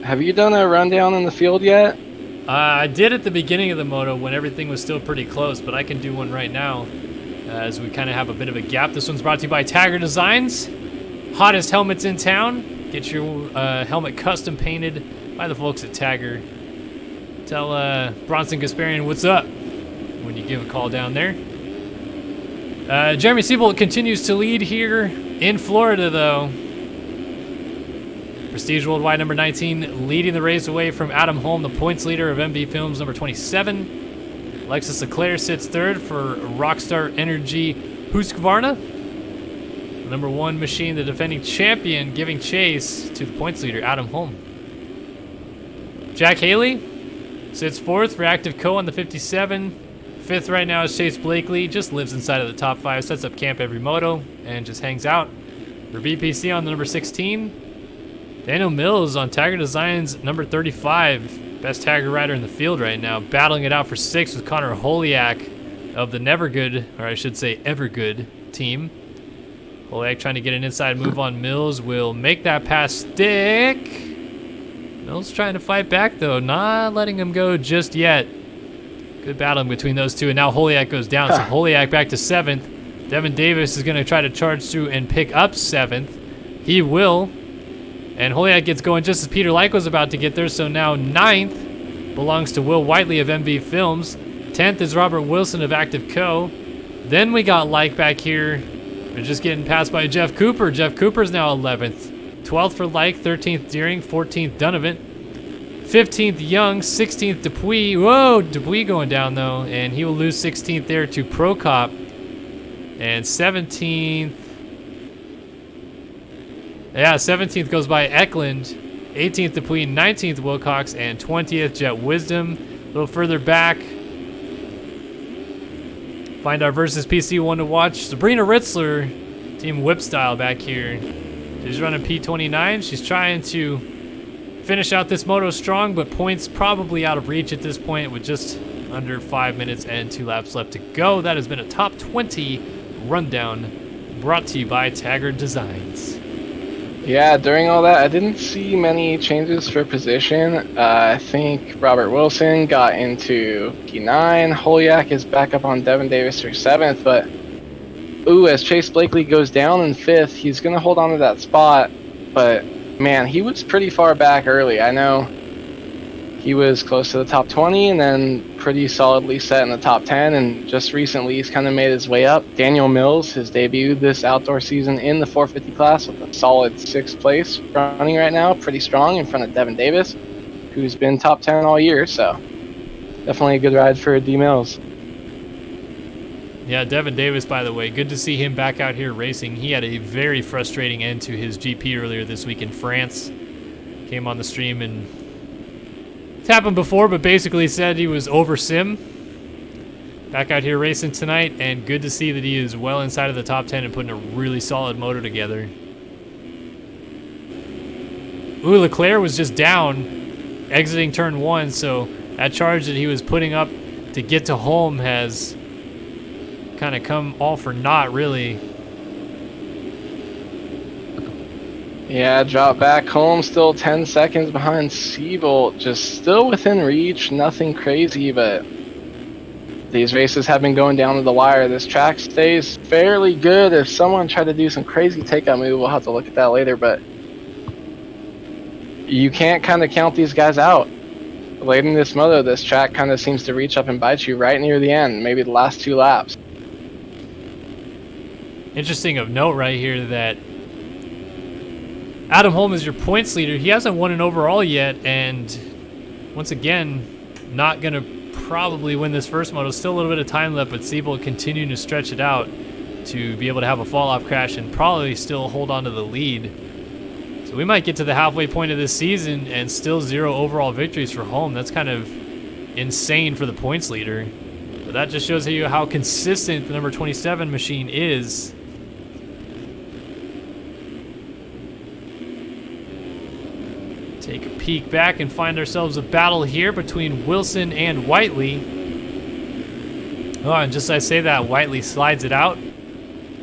Have you done a rundown in the field yet? I did at the beginning of the moto when everything was still pretty close, but I can do one right now as we kind of have a bit of a gap. This one's brought to you by Tagger Designs. Hottest helmets in town. Get your helmet custom painted by the folks at Tagger. Tell Bronson Gasparian what's up when you give a call down there. Jeremy Siebold continues to lead here in Florida, though. Prestige Worldwide number 19 leading the race away from Adam Holm, the points leader of MB Films number 27. Alexis Leclerc sits third for Rockstar Energy Husqvarna. Number 1 machine, the defending champion, giving chase to the points leader, Adam Holm. Jack Haley sits fourth for Active Co on the 57. Fifth right now is Chase Blakely, just lives inside of the top 5, sets up camp every moto, and just hangs out. For BPC on the number 16. Daniel Mills on Tagger Designs, number 35. Best Tagger rider in the field right now. Battling it out for 6th with Connor Holiak of the Nevergood, or I should say Evergood team. Holiak trying to get an inside move on Mills. Will make that pass stick. Mills trying to fight back, though. Not letting him go just yet. Good battling between those two. And now Holiak goes down. So Holiak back to 7th. Devin Davis is going to try to charge through and pick up 7th. He will. And Holiak gets going just as Peter Lyke was about to get there, so now 9th belongs to Will Whiteley of MV Films. 10th is Robert Wilson of Active Co. Then we got Lyke back here. They're just getting passed by Jeff Cooper. Jeff Cooper's now 11th. 12th for Lyke, 13th Deering, 14th Donovan. 15th Young, 16th Dupuis. Whoa, Dupuis going down though, and he will lose 16th there to Prokop. And 17th... Yeah, 17th goes by Eklund, 18th Dupuis, 19th Wilcox, and 20th Jet Wisdom. A little further back, find our versus PC one to watch. Sabrina Ritzler, Team Whip Style back here. She's running P29. She's trying to finish out this moto strong, but points probably out of reach at this point with just under 5 minutes and 2 laps left to go. That has been a top 20 rundown brought to you by Tagger Designs. Yeah, during all that, I didn't see many changes for position. I think Robert Wilson got into P9. Holiak is back up on Devin Davis for 7th, but as Chase Blakely goes down in 5th, he's going to hold on to that spot. But, man, he was pretty far back early. I know he was close to the top 20 and then pretty solidly set in the top 10, and just recently he's kind of made his way up. Daniel Mills has debuted this outdoor season in the 450 class with a solid 6th place running right now, pretty strong in front of Devin Davis, who's been top 10 all year, so definitely a good ride for D. Mills. Yeah, Devin Davis, by the way, good to see him back out here racing. He had a very frustrating end to his GP earlier this week in France. Came on the stream and it's happened before, but basically said he was over sim. Back out here racing tonight, and good to see that he is well inside of the top 10 and putting a really solid motor together. Ooh, Leclerc was just down exiting turn 1, so that charge that he was putting up to get to Holm has kind of come all for naught, really. Yeah, drop back home, still 10 seconds behind Seabolt, just still within reach, nothing crazy, but these races have been going down to the wire. This track stays fairly good. If someone tried to do some crazy takeout move, we'll have to look at that later, but you can't kind of count these guys out. Late in this moto, this track kind of seems to reach up and bite you right near the end, maybe the last 2 laps. Interesting of note right here that Adam Holm is your points leader. He hasn't won an overall yet, and once again, not going to probably win this first moto. Still a little bit of time left, but Seabolt continuing to stretch it out to be able to have a fall-off crash and probably still hold on to the lead. So we might get to the halfway point of this season and still 0 overall victories for Holm. That's kind of insane for the points leader. But that just shows you how consistent the number 27 machine is. Take a peek back and find ourselves a battle here between Wilson and Whiteley. Oh, and just as I say that, Whiteley slides it out.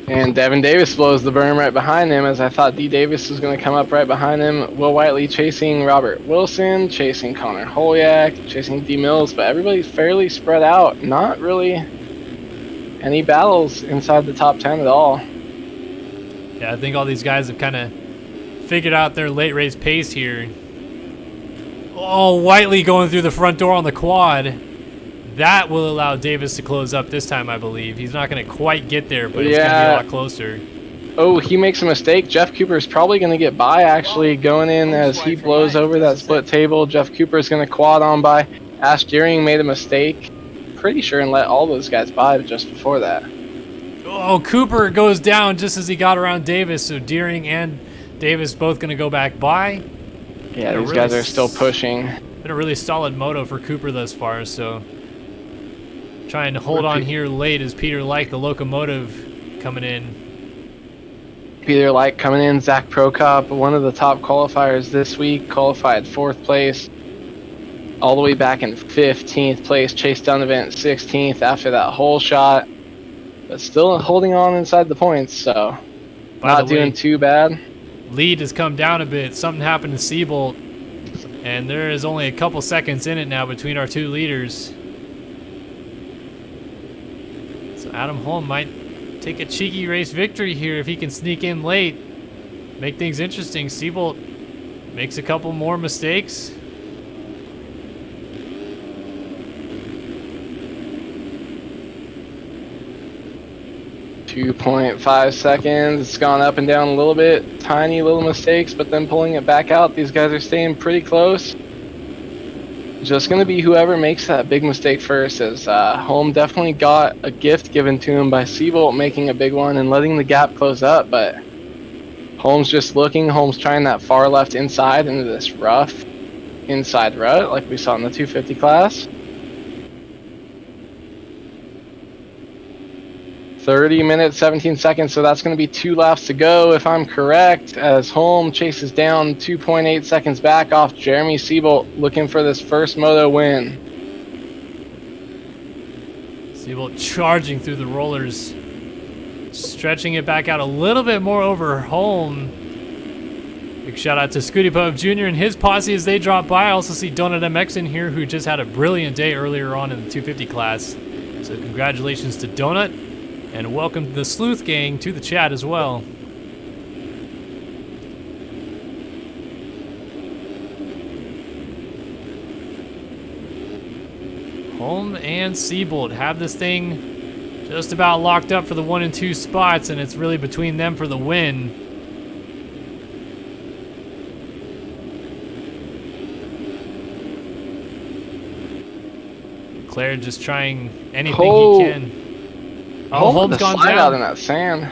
And Devin Davis blows the berm right behind him, as I thought D. Davis was going to come up right behind him. Will Whiteley chasing Robert Wilson, chasing Connor Holyak, chasing D. Mills, but everybody's fairly spread out. Not really any battles inside the top 10 at all. Yeah, I think all these guys have kind of figured out their late race pace here. Oh, Whiteley going through the front door on the quad. That will allow Davis to close up this time, I believe. He's not going to quite get there, but it's going to be a lot closer. Oh, he makes a mistake. Jeff Cooper's probably going to get by, actually, going in as he blows over that split table. Jeff Cooper's going to quad on by. Ash Deering made a mistake, pretty sure, and let all those guys by just before that. Oh, Cooper goes down just as he got around Davis, so Deering and Davis both going to go back by. Yeah, these guys are still pushing. Been a really solid moto for Cooper thus far, so trying to hold on here late is Peter Light, the locomotive, coming in. Peter Light coming in, Zach Prokop, one of the top qualifiers this week, qualified 4th place, all the way back in 15th place. Chase Donovan 16th after that whole shot, but still holding on inside the points, so not doing too bad. Lead has come down a bit. Something happened to Seabolt, and there is only a couple seconds in it now between our 2 leaders. So Adam Holm might take a cheeky race victory here if he can sneak in late. Make things interesting. Seabolt makes a couple more mistakes. .5 seconds. It's gone up and down a little bit. Tiny little mistakes, but then pulling it back out. These guys are staying pretty close. Just going to be whoever makes that big mistake first, as Holm definitely got a gift given to him by Seabolt making a big one and letting the gap close up, but Holm's just looking. Holm's trying that far left inside into this rough inside rut like we saw in the 250 class. 30 minutes, 17 seconds, so that's going to be 2 laps to go if I'm correct, as Holm chases down 2.8 seconds back off Jeremy Seabolt, looking for this first moto win. Seabolt charging through the rollers, stretching it back out a little bit more over Holm. Big shout out to Scooty Pub Jr. and his posse as they drop by. I also see Donut MX in here, who just had a brilliant day earlier on in the 250 class. So congratulations to Donut. And welcome the Sleuth Gang to the chat as well. Holm and Seabolt have this thing just about locked up for the 1 and 2 spots, and it's really between them for the win. Claire just trying anything he can. Oh, Holm's gone down. Out in that sand.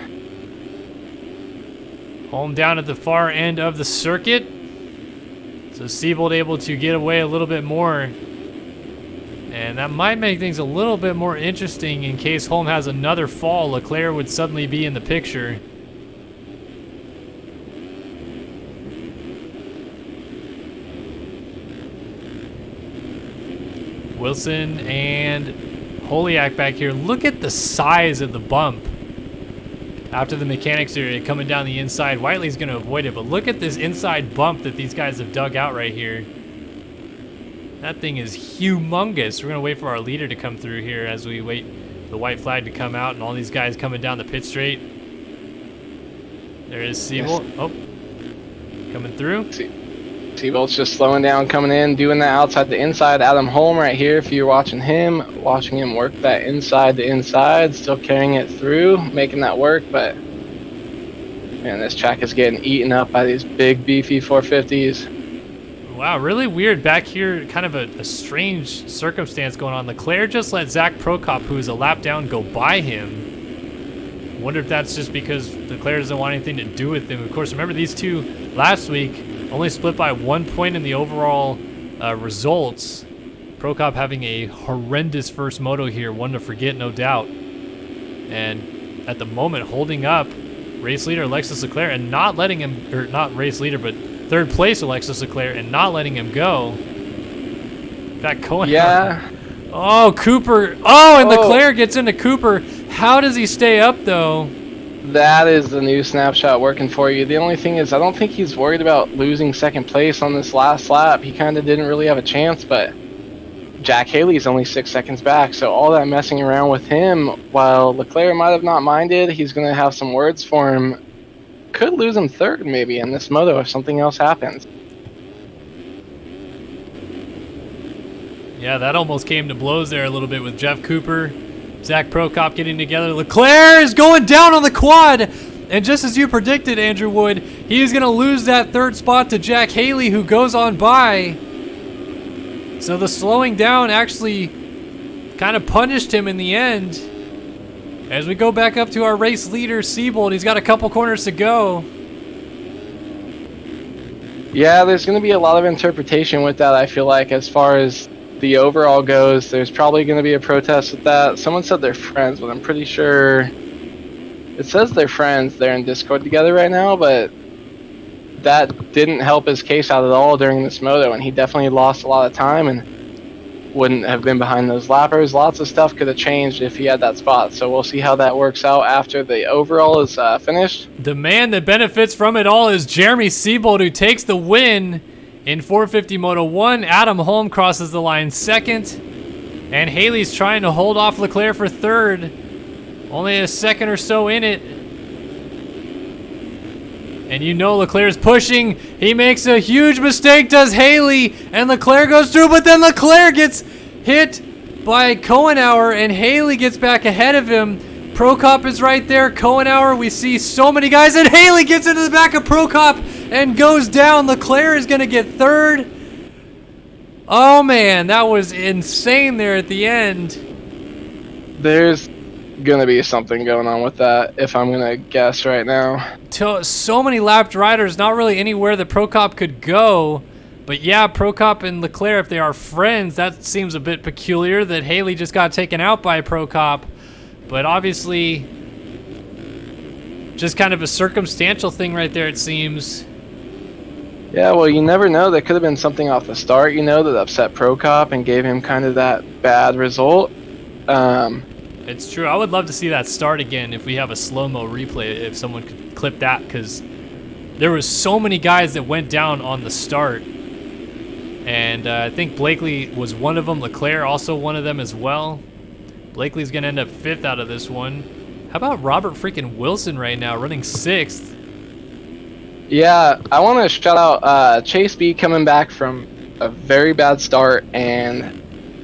Holm down at the far end of the circuit. So Seabolt able to get away a little bit more. And that might make things a little bit more interesting in case Holm has another fall. Leclerc would suddenly be in the picture. Wilson and Holiak back here. Look at the size of the bump. After the mechanics area coming down the inside, Whiteley's going to avoid it, but look at this inside bump that these guys have dug out right here. That thing is humongous. We're going to wait for our leader to come through here as we wait for the white flag to come out and all these guys coming down the pit straight. There is Siebold. Yes. Oh, coming through. Seabolt's just slowing down, coming in, doing that outside to inside. Adam Holm right here, if you're watching him work that inside to inside, still carrying it through, making that work, but man, this track is getting eaten up by these big, beefy 450s. Wow, really weird back here, kind of a strange circumstance going on. Leclerc just let Zach Prokop, who is a lap down, go by him. Wonder if that's just because Leclerc doesn't want anything to do with him. Of course, remember these two last week only split by 1 point in the overall results. Prokop having a horrendous first moto here, one to forget, no doubt. And at the moment, holding up race leader Alexis Leclerc and not letting him, or not race leader, but third place Alexis Leclerc and not letting him go. That Cohen. Yeah. Oh, Cooper. Oh, and Leclerc gets into Cooper. How does he stay up, though? That is the new snapshot working for you. The only thing is, I don't think he's worried about losing second place on this last lap. He kind of didn't really have a chance, but Jack Haley's only 6 seconds back, so all that messing around with him, while Leclerc might have not minded, he's going to have some words for him. Could lose him third, maybe, in this moto if something else happens. Yeah, that almost came to blows there a little bit with Jeff Cooper, Zach Prokop getting together. Leclerc is going down on the quad, and just as you predicted, Andrew Wood, he's going to lose that third spot to Jack Haley, who goes on by. So the slowing down actually kind of punished him in the end. As we go back up to our race leader, Siebold, he's got a couple corners to go. Yeah, there's going to be a lot of interpretation with that, I feel like, as far as the overall goes. There's probably going to be a protest with that. Someone said they're friends, but I'm pretty sure it says they're friends. They're in Discord together right now, but that didn't help his case out at all during this moto, and he definitely lost a lot of time and wouldn't have been behind those lappers. Lots of stuff could have changed if he had that spot, so we'll see how that works out after the overall is finished. The man that benefits from it all is Jeremy Siebold, who takes the win in 450 Moto 1. Adam Holm crosses the line second, and Haley's trying to hold off Leclerc for third. Only a second or so in it. And you know Leclerc's pushing. He makes a huge mistake, does Haley, and Leclerc goes through, but then Leclerc gets hit by Cohenauer, and Haley gets back ahead of him. Prokop is right there. Cohenauer, we see so many guys, and Haley gets into the back of Prokop and goes down. Leclerc is going to get third. Oh, man, that was insane there at the end. There's going to be something going on with that, if I'm going to guess right now. So many lapped riders, not really anywhere that Prokop could go. But yeah, Prokop and Leclerc, if they are friends, that seems a bit peculiar that Haley just got taken out by Prokop. But obviously, just kind of a circumstantial thing right there, it seems. Yeah, well, you never know. There could have been something off the start, you know, that upset Prokop and gave him kind of that bad result. It's true. I would love to see that start again if we have a slow-mo replay, if someone could clip that, because there was so many guys that went down on the start. And I think Blakely was one of them. Leclerc also one of them as well. Blakely's going to end up fifth out of this one. How about Robert freaking Wilson right now, running sixth? Yeah, I want to shout out Chase B coming back from a very bad start and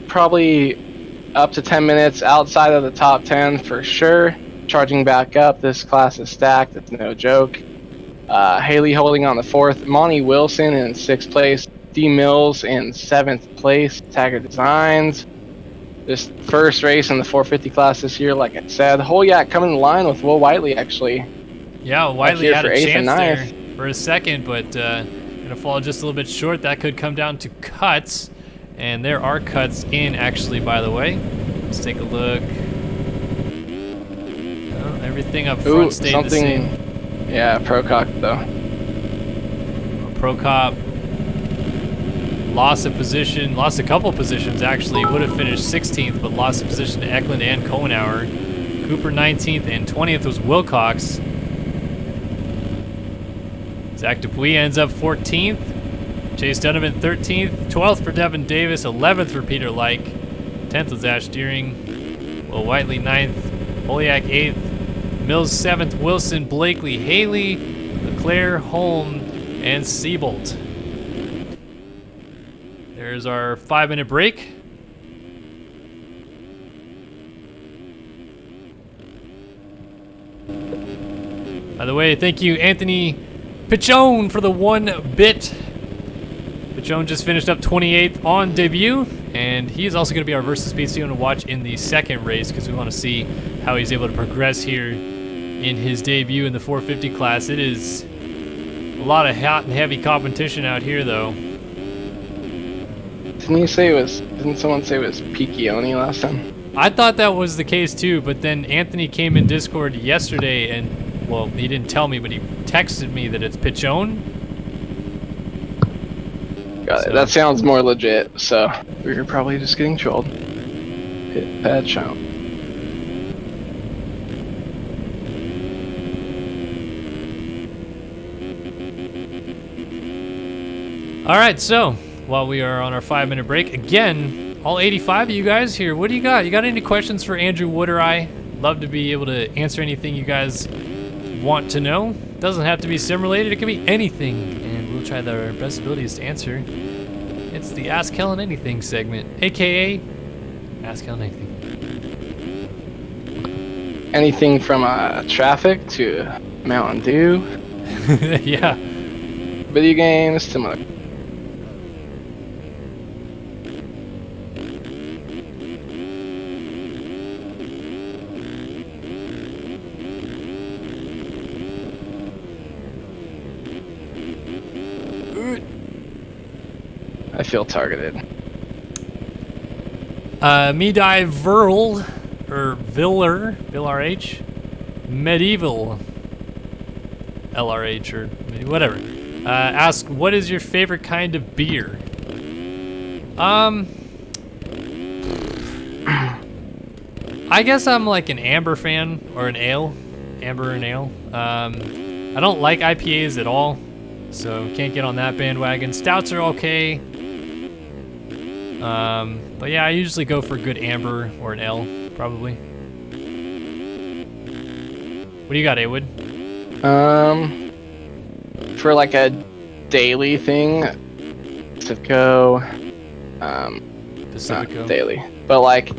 probably up to 10 minutes outside of the top 10 for sure. Charging back up. This class is stacked. It's no joke. Haley holding on the fourth. Monty Wilson in sixth place. D. Mills in seventh place. Taggart Designs. This first race in the 450 class this year, like I said. Holiak coming in line with Will Whiteley, actually. Yeah, Whiteley had a chance there ninth for a second, but going to fall just a little bit short. That could come down to cuts. And there are cuts in, actually, by the way. Let's take a look. Oh, everything up front stayed the same. Yeah, Prokop, though. Prokop lost a position, lost a couple positions actually. Would have finished 16th, but lost a position to Eklund and Kohenauer. Cooper 19th and 20th was Wilcox. Zach Dupuis ends up 14th. Chase Donovan 13th. 12th for Devin Davis. 11th for Peter Like. 10th was Ash Deering. Will Whiteley 9th. Poliak 8th. Mills 7th. Wilson, Blakely, Haley, Leclerc, Holm, and Siebold. There's our 5-minute break. By the way, thank you, Anthony Pichon, for the 1 bit. Pichon just finished up 28th on debut, and he's also going to be our Versus Speed student to watch in the second race because we want to see how he's able to progress here in his debut in the 450 class. It is a lot of hot and heavy competition out here, though. Didn't someone say it was Piccioni last time? I thought that was the case too, but then Anthony came in Discord yesterday and, well, he didn't tell me, but he texted me that it's Pichon. Got it. That sounds more legit, so we were probably just getting trolled. Hit bad shout. Alright, so while we are on our 5-minute break, again, all 85 of you guys here, what do you got? You got any questions for Andrew Wood or I? Love to be able to answer anything you guys want to know. Doesn't have to be sim related, it can be anything, and we'll try our best abilities to answer. It's the Ask Helen Anything segment, aka Ask Helen Anything. Anything from traffic to Mountain Dew, Yeah. video games to my. I feel targeted. Medai Verl, or Viller, VRH, Medieval, LRH, or whatever. Ask, what is your favorite kind of beer? I guess I'm like an amber fan, or an ale. Amber and ale. I don't like IPAs at all, so can't get on that bandwagon. Stouts are okay. But yeah, I usually go for a good amber or an ale, probably. What do you got, Awood? For like a daily thing, Pacifico, Pacifico. not daily, but like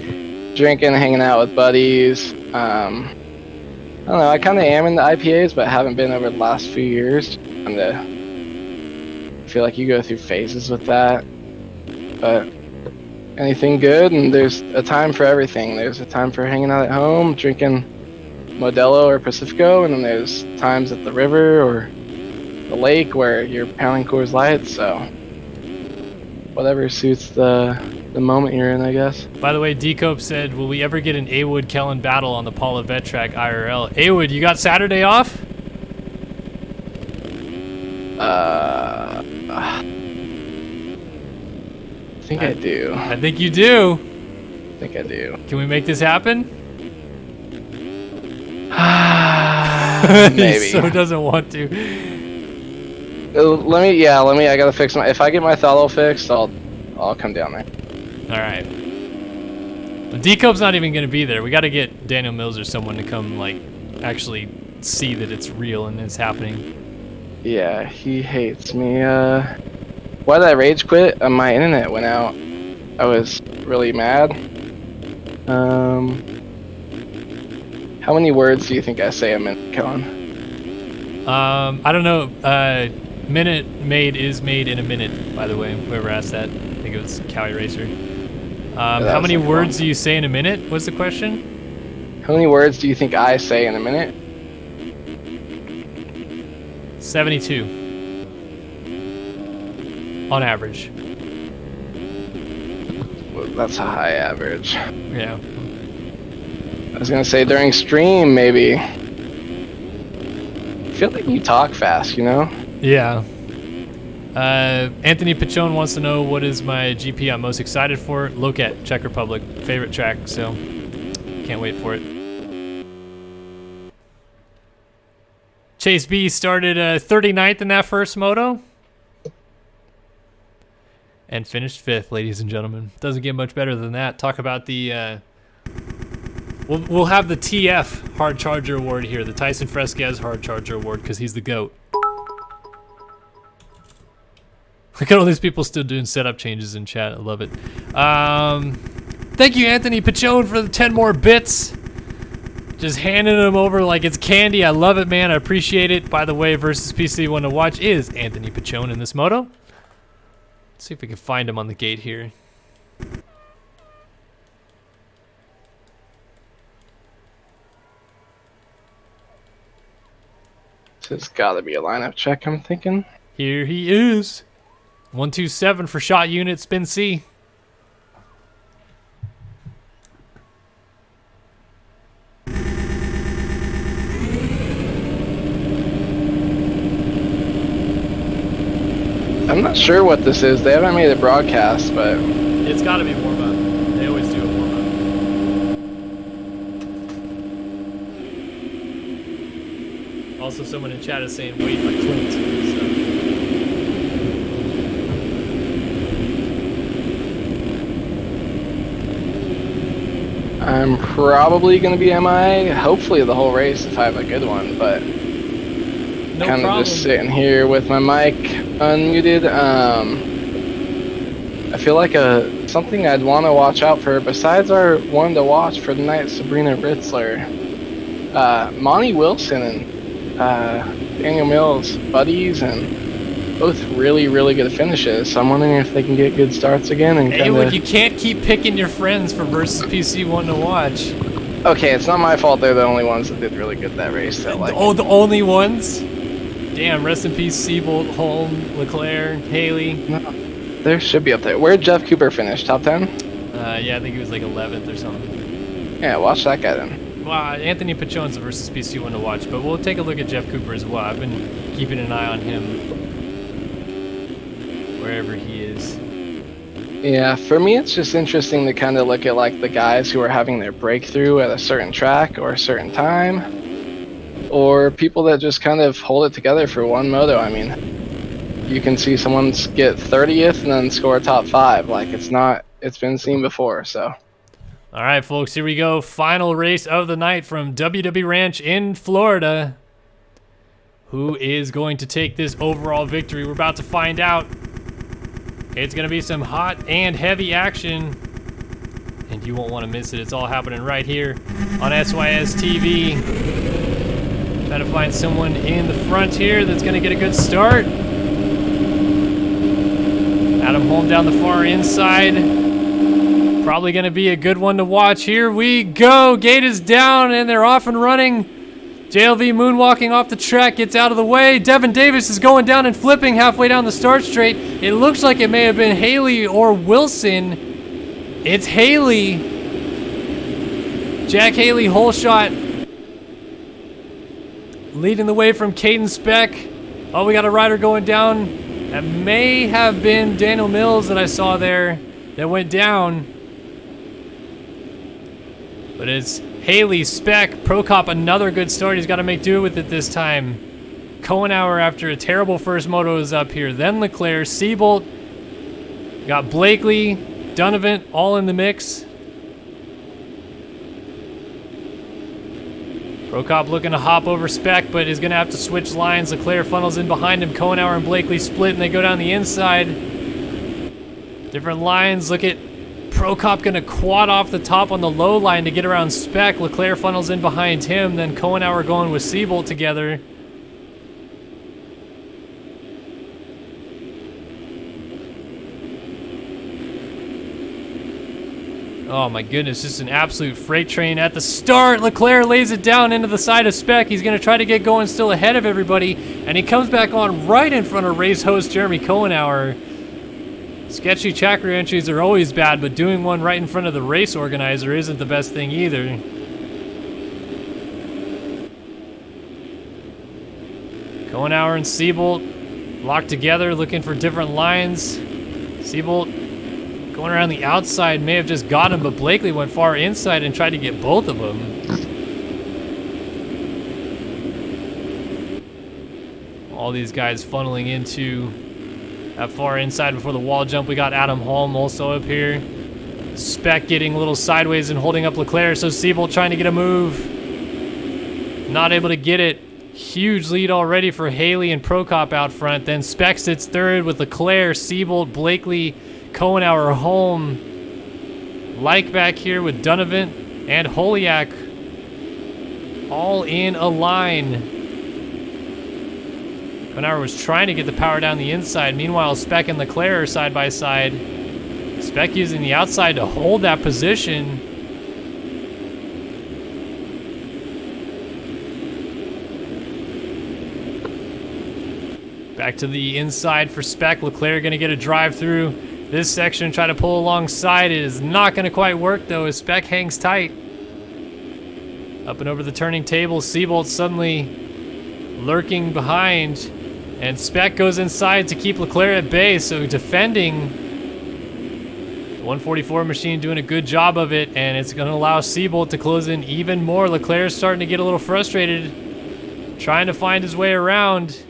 drinking, hanging out with buddies. I don't know, I kind of am in the IPAs, but haven't been over the last few years. And I feel like you go through phases with that, but anything good, and there's a time for everything. There's a time for hanging out at home, drinking Modelo or Pacifico, and then there's times at the river or the lake where you're pounding Coors Light, so whatever suits the moment you're in, I guess. By the way, D-Cope said, will we ever get an Awood-Kellen battle on the Paula Vet track IRL? Awood, you got Saturday off? I think I do. I think you do. I think I do. Can we make this happen? Maybe. He so doesn't want to. Let me. I gotta fix my. If I get my throttle fixed, I'll come down there. All right. Well, D-Cope's not even gonna be there. We got to get Daniel Mills or someone to come, like, actually see that it's real and it's happening. Yeah, he hates me. Why did I rage quit? My internet went out. I was really mad. How many words do you think I say a minute, Kellen? I don't know. Minute made is made in a minute, by the way. Whoever asked that. I think it was Cowie Racer. How many words do you say in a minute was the question? How many words do you think I say in a minute? 72. On average. Well, that's a high average. Yeah. I was gonna say during stream, maybe. I feel like you talk fast, you know? Yeah. Anthony Pichon wants to know what is my GP I'm most excited for. Look at Czech Republic, favorite track, so can't wait for it. Chase B started 39th in that first moto and finished 5th, ladies and gentlemen. Doesn't get much better than that. Talk about the we'll have the TF Hard Charger Award here, the Tyson Fresquez Hard Charger Award, because he's the GOAT. Look at all these people still doing setup changes in chat. I love it. Thank you, Anthony Pichon, for the 10 more bits. Just handing them over like it's candy. I love it, man. I appreciate it. By the way, versus PC one to watch is Anthony Pichon in this moto. Let's see if we can find him on the gate here. This has got to be a lineup check, I'm thinking. Here he is. 127 for shot unit, spin C. I'm not sure what this is. They haven't made a broadcast, but It's got to be warm-up. They always do a warm-up. Also, someone in chat is saying, wait for Clint. So. I'm probably going to be MIA, hopefully the whole race if I have a good one, but No kind of problem. just sitting here with my mic unmuted. I feel like something I'd want to watch out for, besides our one to watch for the night, Sabrina Ritzler, Monty Wilson and Daniel Mills, buddies, and both really, really good finishes. So I'm wondering if they can get good starts again and Hey, well, you can't keep picking your friends for versus PC one to watch. Okay, it's not my fault. They're the only ones that did really good that race. So like, Oh, the only ones? Damn, rest in peace, Seabolt, Holm, Leclerc, Haley. no, there should be up there. Where'd Jeff Cooper finish? Top 10? Yeah, I think he was like 11th or something. Yeah, watch that guy then. Well, Anthony Pichon's the versus PC one to watch, but we'll take a look at Jeff Cooper as well. I've been keeping an eye on him wherever he is. Yeah, for me it's just interesting to kind of look at like the guys who are having their breakthrough at a certain track or a certain time, or people that just kind of hold it together for one moto. I mean, you can see someone get 30th and then score a top 5. Like it's been seen before, so. All right, folks, here we go. Final race of the night from WW Ranch in Florida. Who is going to take this overall victory? We're about to find out. It's going to be some hot and heavy action, and you won't want to miss it. It's all happening right here on SYS TV. Trying to find someone in the front here that's going to get a good start. Adam Holm down the far inside. Probably going to be a good one to watch. Here we go. Gate is down, and they're off and running. JLV moonwalking off the track, gets out of the way. Devin Davis is going down and flipping halfway down the start straight. It looks like it may have been Haley or Wilson. It's Haley. Jack Haley, whole shot. Leading the way from Caden Speck. Oh, we got a rider going down. That may have been Daniel Mills that I saw there that went down. But it's Haley, Speck, Prokop, another good start. He's got to make do with it this time. Kohenauer, after a terrible first moto, is up here. Then Leclerc, Seabolt. Got Blakely, Donovan, all in the mix. Prokop looking to hop over Speck, but is going to have to switch lines. Leclerc funnels in behind him. Kohenauer and Blakely split, and they go down the inside. Different lines. Look at Prokop going to quad off the top on the low line to get around Speck. Leclerc funnels in behind him. Then Kohenauer going with Seabolt together. Oh my goodness, just an absolute freight train at the start. Leclerc lays it down into the side of Speck. He's going to try to get going still ahead of everybody. And he comes back on right in front of race host Jeremy Kohenauer. Sketchy track entries are always bad, but doing one right in front of the race organizer isn't the best thing either. Kohenauer and Seabolt locked together, looking for different lines. Seabolt going around the outside, may have just got him, but Blakely went far inside and tried to get both of them. All these guys funneling into that far inside before the wall jump. We got Adam Holm also up here. Spec getting a little sideways and holding up Leclerc, so Seabolt trying to get a move. Not able to get it. Huge lead already for Haley and Prokop out front. Then Spec sits third with Leclerc, Seabolt, Blakely, Kohenauer, Holm. Like back here with Donovan and Holiak. All in a line. Kohenauer was trying to get the power down the inside. Meanwhile, Spec and Leclerc are side by side. Spec using the outside to hold that position. Back to the inside for Spec. Leclerc going to get a drive through this section and try to pull alongside. It is not going to quite work though as Spec hangs tight. Up and over the turning table. Seabolt suddenly lurking behind. And Spec goes inside to keep Leclerc at bay. So defending. The 144 machine doing a good job of it. And it's going to allow Seabolt to close in even more. Leclerc's starting to get a little frustrated. Trying to find his way around.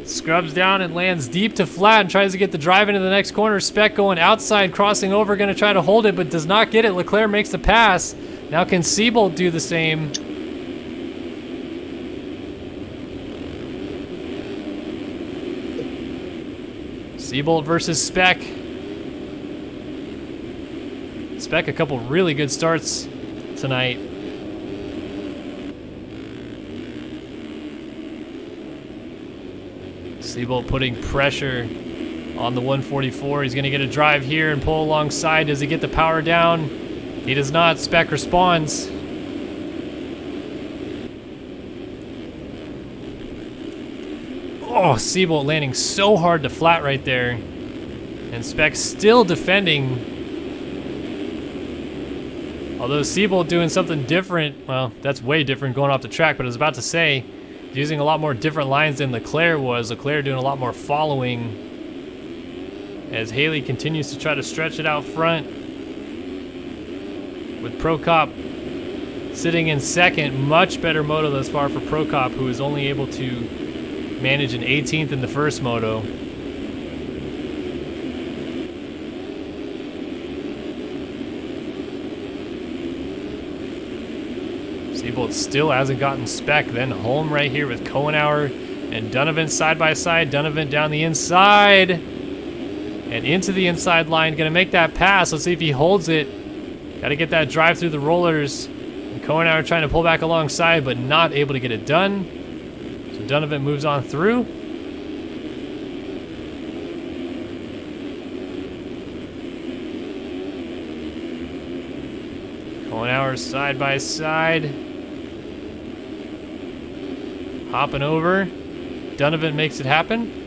Scrubs down and lands deep to flat and tries to get the drive into the next corner. Spec going outside, crossing over, going to try to hold it, but does not get it. Leclerc makes the pass. Now can Seabolt do the same? Seabolt versus Spec. Spec a couple really good starts tonight. Seabolt putting pressure on the 144. He's going to get a drive here and pull alongside. Does he get the power down? He does not. Spec responds. Oh, Seabolt landing so hard to flat right there. And Spec still defending. Although Seabolt doing something different. Well, that's way different going off the track, but I was about to say, using a lot more different lines than Leclerc was. Leclerc doing a lot more following as Haley continues to try to stretch it out front. With Prokop sitting in second. Much better moto thus far for Prokop, who is only able to manage an 18th in the first moto. Seabolt still hasn't gotten Spec. Then Holm right here with Kohenauer and Donovan side by side. Donovan down the inside and into the inside line. Gonna make that pass. Let's see if he holds it. Got to get that drive through the rollers. And Kohenauer trying to pull back alongside, but not able to get it done. So Donovan moves on through. Kohenauer side by side. Hopping over. Donovan makes it happen.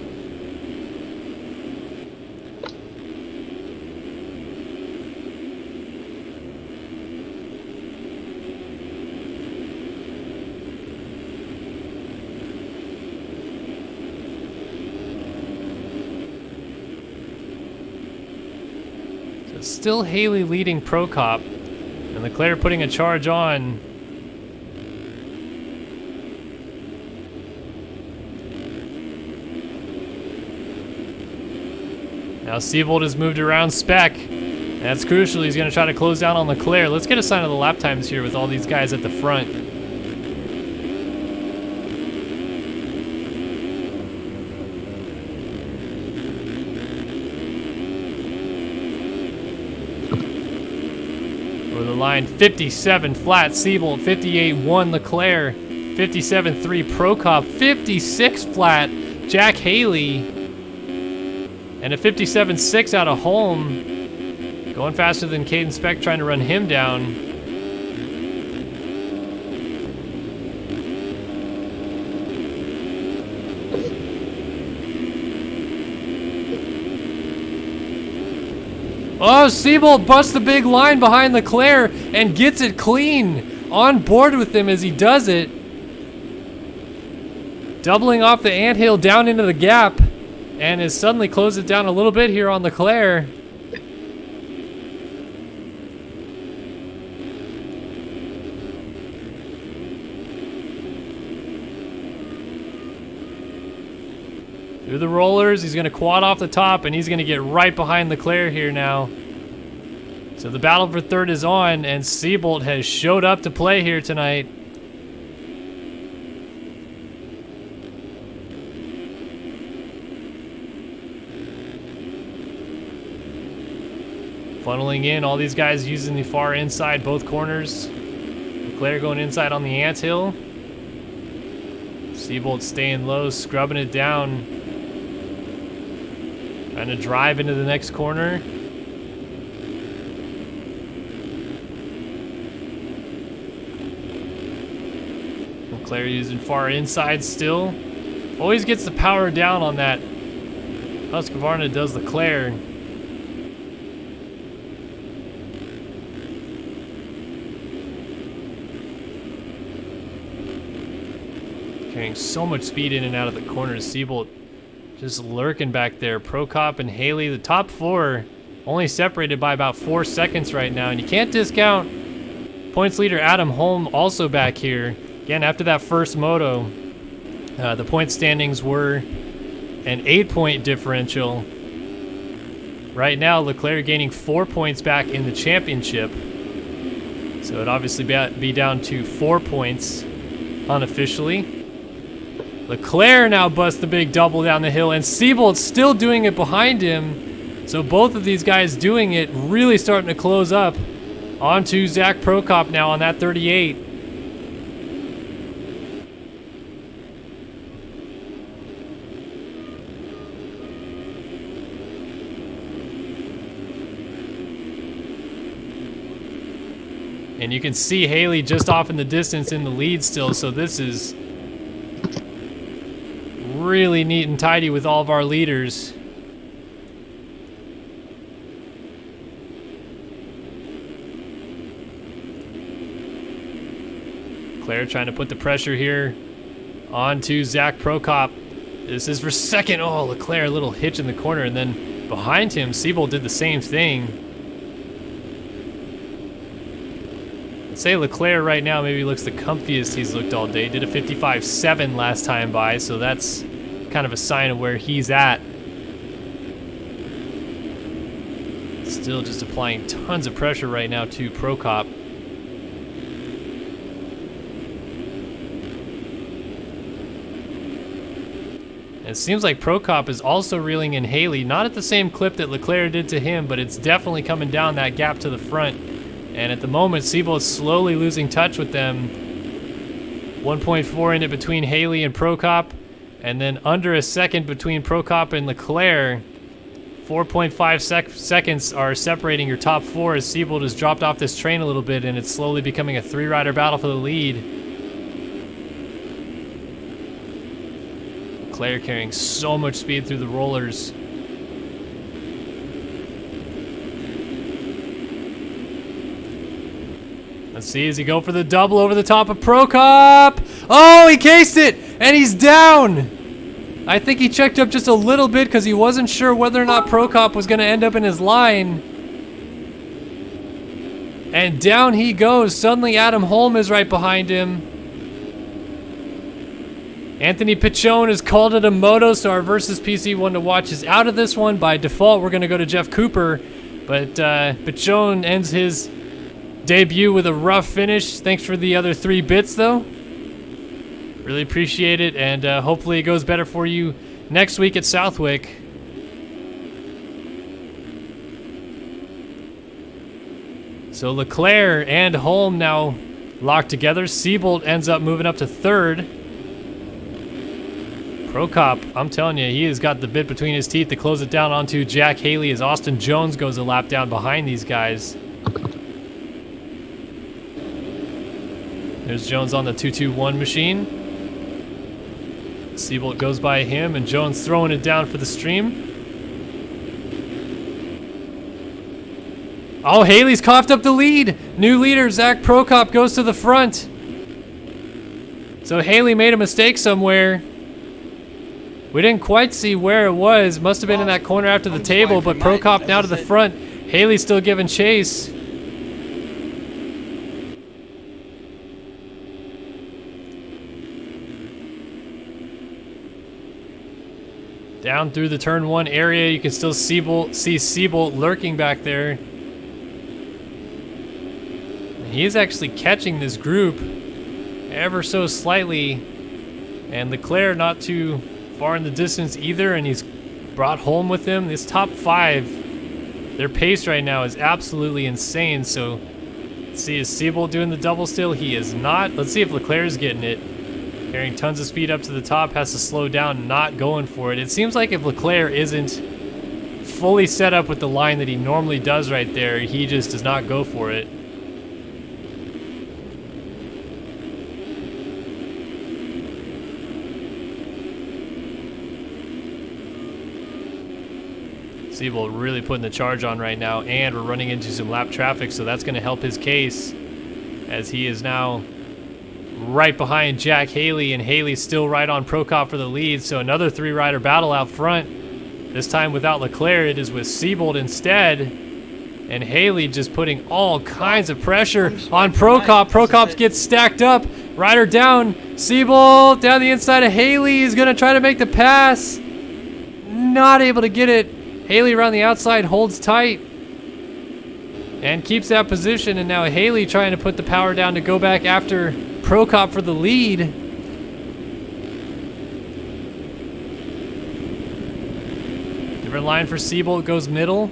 So still Haley leading Prokop. And Leclerc putting a charge on. Now Seabolt has moved around Spec. And that's crucial. He's going to try to close down on Leclerc. Let's get a sign of the lap times here with all these guys at the front. Over the line, 57 flat Seabolt, 58-1 Leclerc, 57-3 Prokop, 56 flat Jack Haley. And a 57.6 out of Holm. Going faster than Caden Spec, trying to run him down. Oh, Seabolt busts the big line behind Leclerc and gets it clean. On board with him as he does it. doubling off the anthill down into the gap, and has suddenly closed it down a little bit here on Leclerc. Through the rollers, he's going to quad off the top, and he's going to get right behind Leclerc here now. So the battle for third is on, and Seabolt has showed up to play here tonight. Funneling in, all these guys using the far inside, both corners. Leclerc going inside on the anthill. Seabolt staying low, scrubbing it down. Trying to drive into the next corner. Leclerc using far inside still. Always gets the power down on that. Husqvarna does Leclerc. Carrying so much speed in and out of the corners. Seabolt just lurking back there. Prokop and Haley, the top four, only separated by about 4 seconds right now. And you can't discount points leader Adam Holm also back here. Again, after that first moto, the point standings were an 8-point differential. Right now, Leclerc gaining 4 points back in the championship. So it'd obviously be down to 4 points unofficially. Leclerc now busts the big double down the hill, and Seabolt's still doing it behind him. So both of these guys doing it, really starting to close up onto Zach Prokop now on that 38. And you can see Haley just off in the distance in the lead still, so this is really neat and tidy with all of our leaders. Claire trying to put the pressure here onto Zach Prokop. This is for second. Oh, Leclerc, a little hitch in the corner, and then behind him, Seabolt did the same thing. I'd say Leclerc right now maybe looks the comfiest he's looked all day. Did a 55.7 last time by, so that's kind of a sign of where he's at. Still just applying tons of pressure right now to Prokop. It seems like Prokop is also reeling in Haley, not at the same clip that Leclerc did to him, but it's definitely coming down that gap to the front. And at the moment, Seabolt's slowly losing touch with them. 1.4 in it between Haley and Prokop, and then under a second between Prokop and Leclerc. 4.5 seconds are separating your top four as Seabolt has dropped off this train a little bit, and it's slowly becoming a three-rider battle for the lead. Leclerc carrying so much speed through the rollers. Let's see, does he go for the double over the top of Prokop? Oh, he cased it, and he's down. I think he checked up just a little bit because he wasn't sure whether or not Prokop was going to end up in his line. And down he goes. Suddenly Adam Holm is right behind him. Anthony Pichon has called it a moto, so our versus PC one to watch is out of this one. By default, we're going to go to Jeff Cooper, but Pichon ends his debut with a rough finish. Thanks for the other 3 bits, though. Really appreciate it, and hopefully it goes better for you next week at Southwick. So Leclerc and Holm now locked together. Seabolt ends up moving up to third. Prokop, I'm telling you, he has got the bit between his teeth to close it down onto Jack Haley as Austin Jones goes a lap down behind these guys. There's Jones on the 221 machine. Seabolt goes by him, and Jones throwing it down for the stream. Oh, Haley's coughed up the lead. New leader, Zach Prokop, goes to the front. So Haley made a mistake somewhere. We didn't quite see where it was. Must have been in that corner after the table, but Prokop now to the front. Haley's still giving chase. Down through the turn 1 area, you can still see Siebold lurking back there. And he is actually catching this group ever so slightly. And Leclerc not too far in the distance either, and he's brought home with him. This top 5, their pace right now is absolutely insane. So let's see, is Siebold doing the double still? He is not. Let's see if Leclerc is getting it. Carrying tons of speed up to the top, has to slow down, not going for it. It seems like if Leclerc isn't fully set up with the line that he normally does right there, he just does not go for it. Siebold really putting the charge on right now, and we're running into some lap traffic, so that's going to help his case as he is now right behind Jack Haley, and Haley's still right on Prokop for the lead. So another 3-rider battle out front. This time without Leclerc, it is with Siebold instead. And Haley just putting all kinds of pressure on Prokop. Prokop gets stacked up. Rider down. Siebold down the inside of Haley. He's going to try to make the pass. Not able to get it. Haley around the outside holds tight and keeps that position. And now Haley trying to put the power down to go back after Prokop for the lead. Different line for Siebold, goes middle.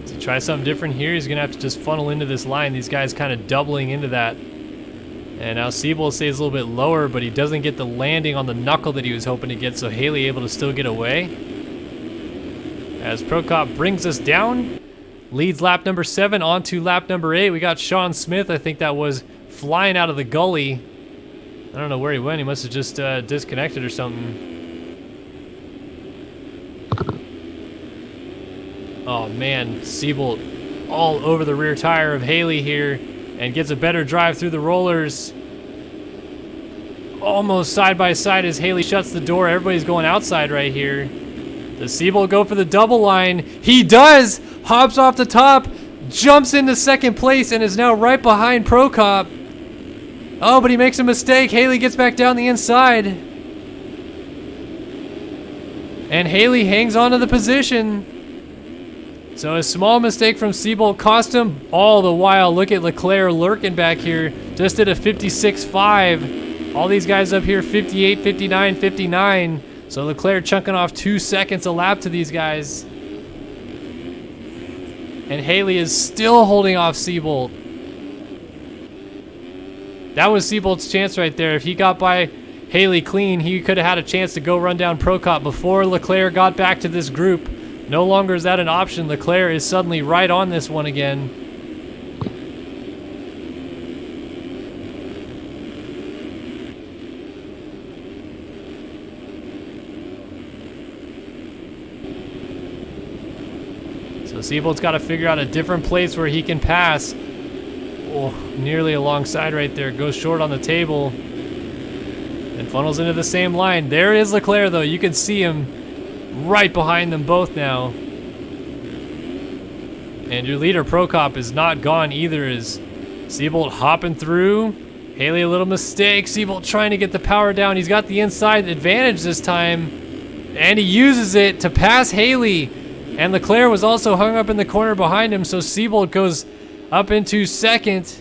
To try something different here, he's gonna have to just funnel into this line. These guys kind of doubling into that. And now Siebold stays a little bit lower, but he doesn't get the landing on the knuckle that he was hoping to get, so Haley able to still get away. As Prokop brings us down. Leads lap number 7 on to lap number 8. We got Sean Smith. I think that was flying out of the gully. I don't know where he went. He must have just disconnected or something. Oh man, Siebold all over the rear tire of Haley here and gets a better drive through the rollers. Almost side by side as Haley shuts the door. Everybody's going outside right here. Does Siebold go for the double line? He does! Hops off the top, jumps into second place, and is now right behind Prokop. Oh, but he makes a mistake. Haley gets back down the inside. And Haley hangs on to the position. So a small mistake from Siebold cost him all the while. Look at Leclerc lurking back here. Just did a 56.5. All these guys up here, 58, 59, 59. So Leclerc chunking off 2 seconds a lap to these guys. And Haley is still holding off Siebold. That was Siebold's chance right there. If he got by Haley clean, he could have had a chance to go run down Prokop before Leclerc got back to this group. No longer is that an option. Leclerc is suddenly right on this one again. So Siebold's got to figure out a different place where he can pass. Oh, nearly alongside right there. Goes short on the table. And funnels into the same line. There is Leclerc, though. You can see him right behind them both now. And your leader, Prokop, is not gone either. Is Siebold hopping through. Haley, a little mistake. Siebold trying to get the power down. He's got the inside advantage this time. And he uses it to pass Haley. And Leclerc was also hung up in the corner behind him, so Siebold goes up into second.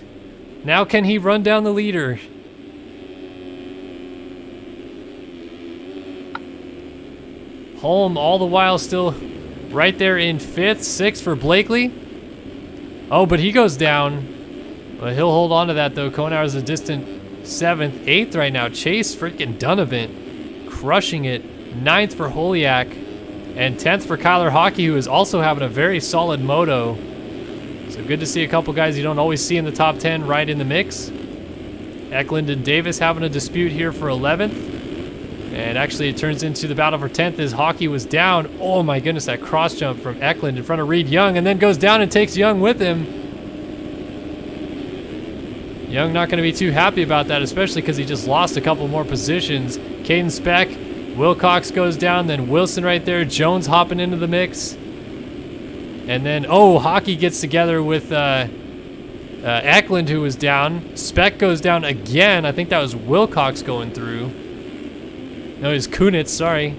Now can he run down the leader? Holm all the while still right there in 5th, 6th for Blakely. Oh, but he goes down. But he'll hold on to that though. Konar is a distant 7th, 8th right now. Chase freaking Donovan crushing it. 9th for Holiak. And 10th for Kyler Hockey, who is also having a very solid moto. So good to see a couple guys you don't always see in the top 10 right in the mix. Eklund and Davis having a dispute here for 11th. And actually it turns into the battle for 10th as Hockey was down. Oh my goodness, that cross jump from Eklund in front of Reed Young, and then goes down and takes Young with him. Young not going to be too happy about that, especially because he just lost a couple more positions. Caden Speck, Wilcox goes down, then Wilson right there. Jones hopping into the mix. And then, Hockey gets together with Eklund, who was down. Speck goes down again. I think that was Wilcox going through. No, it was Kunitz, sorry.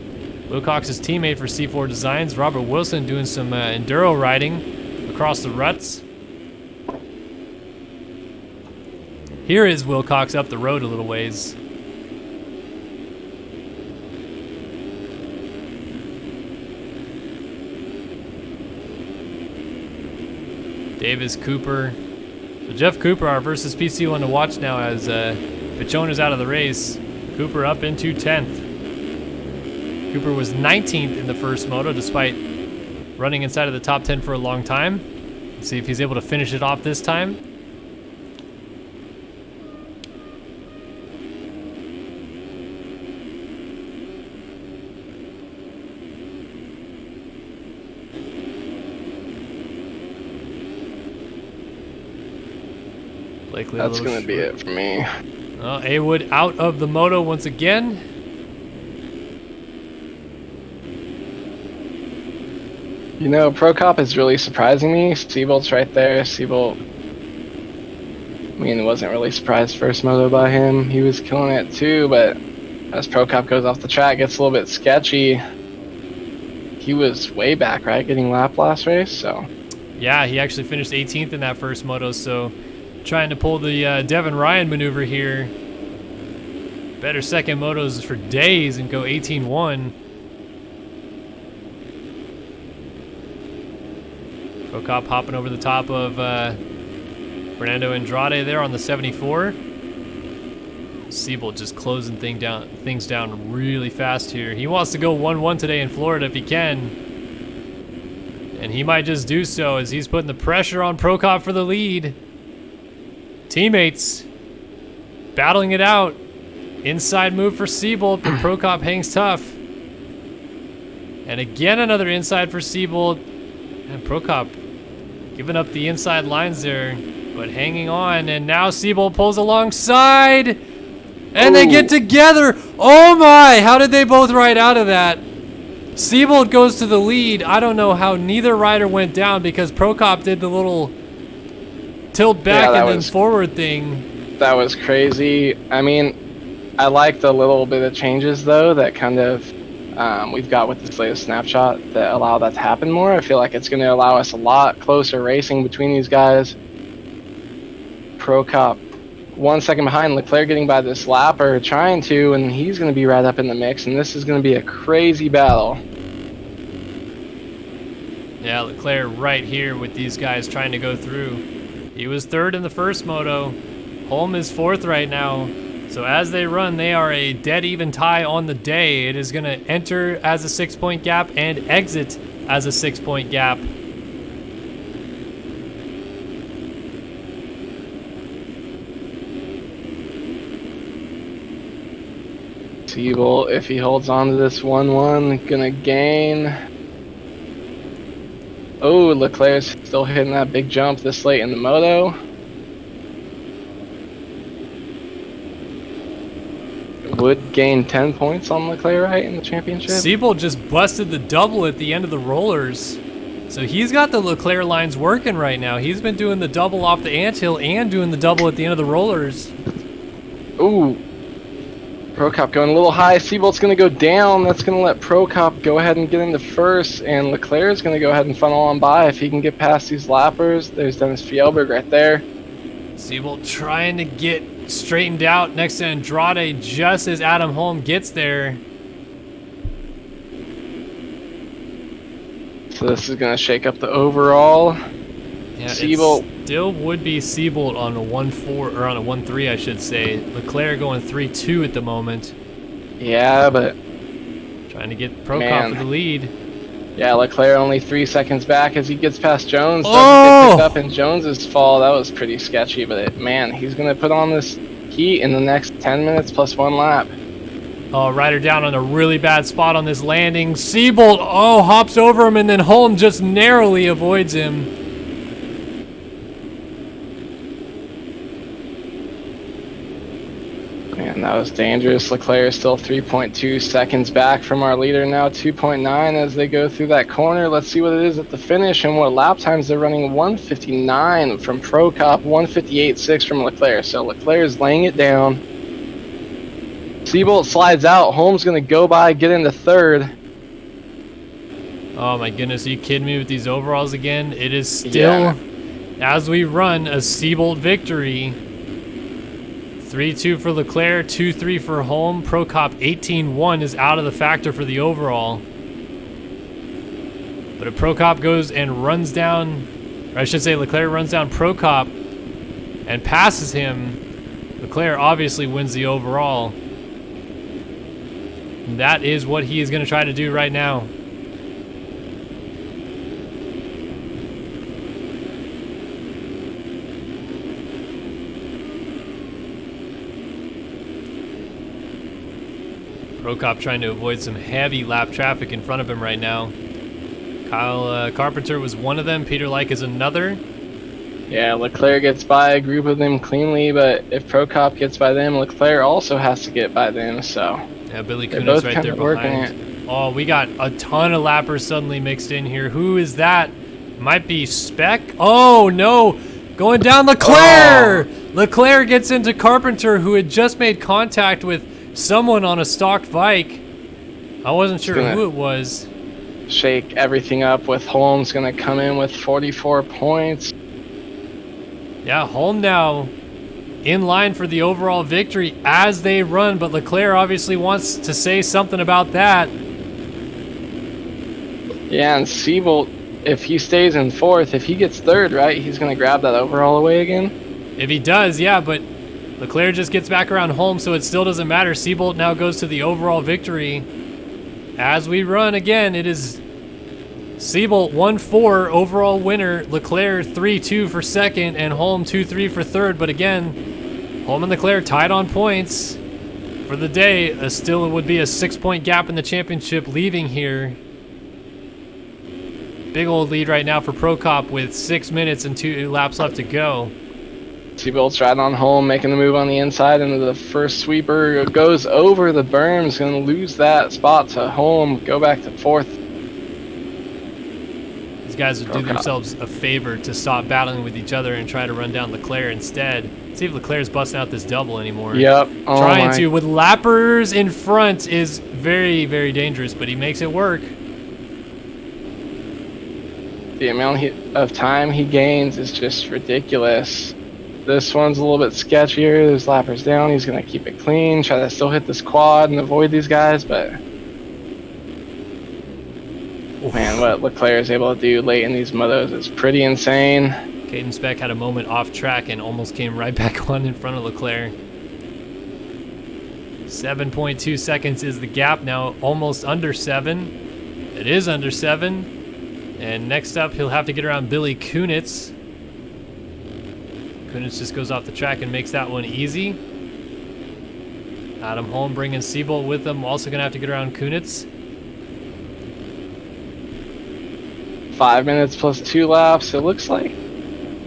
Wilcox's teammate for C4 Designs. Robert Wilson doing some enduro riding across the ruts. Here is Wilcox up the road a little ways. Davis, Cooper. So Jeff Cooper, our versus PC one to watch now as Pichona's out of the race. Cooper up into 10th. Cooper was 19th in the first moto despite running inside of the top 10 for a long time. Let's see if he's able to finish it off this time. That's going to be it for me. A-Wood out of the moto once again. You know, Prokop is really surprising me. Seabolt's right there. Seabolt, I mean, wasn't really surprised first moto by him. He was killing it too, but as Prokop goes off the track, gets a little bit sketchy. He was way back, right? Getting lap last race, so. Yeah, he actually finished 18th in that first moto, so trying to pull the Devin Ryan maneuver here. Better second motos for days and go 18-1. Prokop hopping over the top of Fernando Andrade there on the 74. Siebel just closing things down really fast here. He wants to go 1-1 today in Florida if he can. And he might just do so as he's putting the pressure on Prokop for the lead. Teammates battling it out. Inside move for Siebold, but Prokop hangs tough. And again another inside for Siebold. And Prokop giving up the inside lines there, but hanging on. And now Siebold pulls alongside. And they get together. Oh my, how did they both ride out of that? Siebold goes to the lead. I don't know how neither rider went down because Prokop did the little tilt back and then forward thing. That was crazy. I mean, I like the little bit of changes though that kind of we've got with this latest snapshot that allow that to happen more. I feel like it's going to allow us a lot closer racing between these guys. Prokop 1 second behind, Leclerc getting by this lapper, trying to, and he's going to be right up in the mix, and this is going to be a crazy battle. Yeah, Leclerc right here with these guys trying to go through. He was third in the first moto. Holm is fourth right now. So as they run, they are a dead even tie on the day. It is going to enter as a 6-point gap and exit as a 6-point gap. Siebel, if he holds on to this 1-1, gonna gain. Oh, Leclerc's still hitting that big jump this late in the moto. Would gain 10 points on Leclerc, right, in the championship? Siebel just busted the double at the end of the rollers. So he's got the Leclerc lines working right now. He's been doing the double off the anthill and doing the double at the end of the rollers. Ooh. Prokop going a little high. Siebelt's going to go down. That's going to let Prokop go ahead and get into first. And Leclerc is going to go ahead and funnel on by if he can get past these lappers. There's Dennis Fjellberg right there. Siebel trying to get straightened out next to Andrade just as Adam Holm gets there. So this is going to shake up the overall. Yeah, Siebel still would be Siebel on a 1-4 or on a 1-3, I should say. Leclerc going 3-2 at the moment. Yeah, but trying to get Prokop for the lead. Yeah, Leclerc only 3 seconds back as he gets past Jones. Doesn't get picked up in Jones's fall. That was pretty sketchy, but man, he's gonna put on this heat in the next 10 minutes plus 1 lap. Oh, rider down on a really bad spot on this landing. Siebold, hops over him, and then Holm just narrowly avoids him. Man, that was dangerous. Leclerc is still 3.2 seconds back from our leader now, 2.9 as they go through that corner. Let's see what it is at the finish and what lap times they're running. 159 from Prokop, 158.6 from Leclerc. So Leclerc is laying it down. Seabolt slides out. Holmes going to go by, get into third. Oh my goodness, are you kidding me with these overalls again? It is still, as we run, a Seabolt victory. 3-2 for Leclerc, 2-3 for Holm. Prokop 18-1 is out of the factor for the overall. But if Prokop goes and runs down, or I should say Leclerc runs down Prokop and passes him, Leclerc obviously wins the overall. And that is what he is going to try to do right now. Prokop trying to avoid some heavy lap traffic in front of him right now. Kyle Carpenter was one of them. Peter Lijk is another. Yeah, Leclerc gets by a group of them cleanly, but if Prokop gets by them, Leclerc also has to get by them, so... Yeah, Billy Kunis right there behind. Oh, we got a ton of lappers suddenly mixed in here. Who is that? Might be Speck? Oh, no! Going down Leclerc! Oh. Leclerc gets into Carpenter, who had just made contact with someone on a stocked bike. I wasn't sure who it was. Shake everything up with Holmes going to come in with 44 points. Yeah, Holm now in line for the overall victory as they run, but Leclerc obviously wants to say something about that. Yeah, and Seabolt, if he stays in fourth, if he gets third, right, he's going to grab that overall away again? If he does, yeah, but Leclerc just gets back around Holm, so it still doesn't matter. Seabolt now goes to the overall victory. As we run again, it is Seabolt 1-4 overall winner, Leclerc 3-2 for second, and Holm 2-3 for third. But again, Holm and Leclerc tied on points for the day. Still would be a 6-point gap in the championship leaving here. Big old lead right now for Prokop with 6 minutes and 2 laps left to go. Seabolt's right on Holm, making the move on the inside into the first sweeper. Goes over the berms, going to lose that spot to Holm. Go back to fourth. These guys would do themselves a favor to stop battling with each other and try to run down Leclerc instead. See if Leclerc's busting out this double anymore. Yep. Oh Trying to, with lappers in front, is very, very dangerous, but he makes it work. The amount of time he gains is just ridiculous. This one's a little bit sketchier. There's lappers down. He's going to keep it clean, try to still hit this quad and avoid these guys, but... Man, what Leclerc is able to do late in these motos is pretty insane. Caden Speck had a moment off track and almost came right back on in front of Leclerc. 7.2 seconds is the gap now, almost under 7. It is under 7. And next up, he'll have to get around Billy Kunitz. Kunitz just goes off the track and makes that one easy. Adam Holm bringing Seabolt with him, also going to have to get around Kunitz. 5 minutes plus 2 laps. It looks like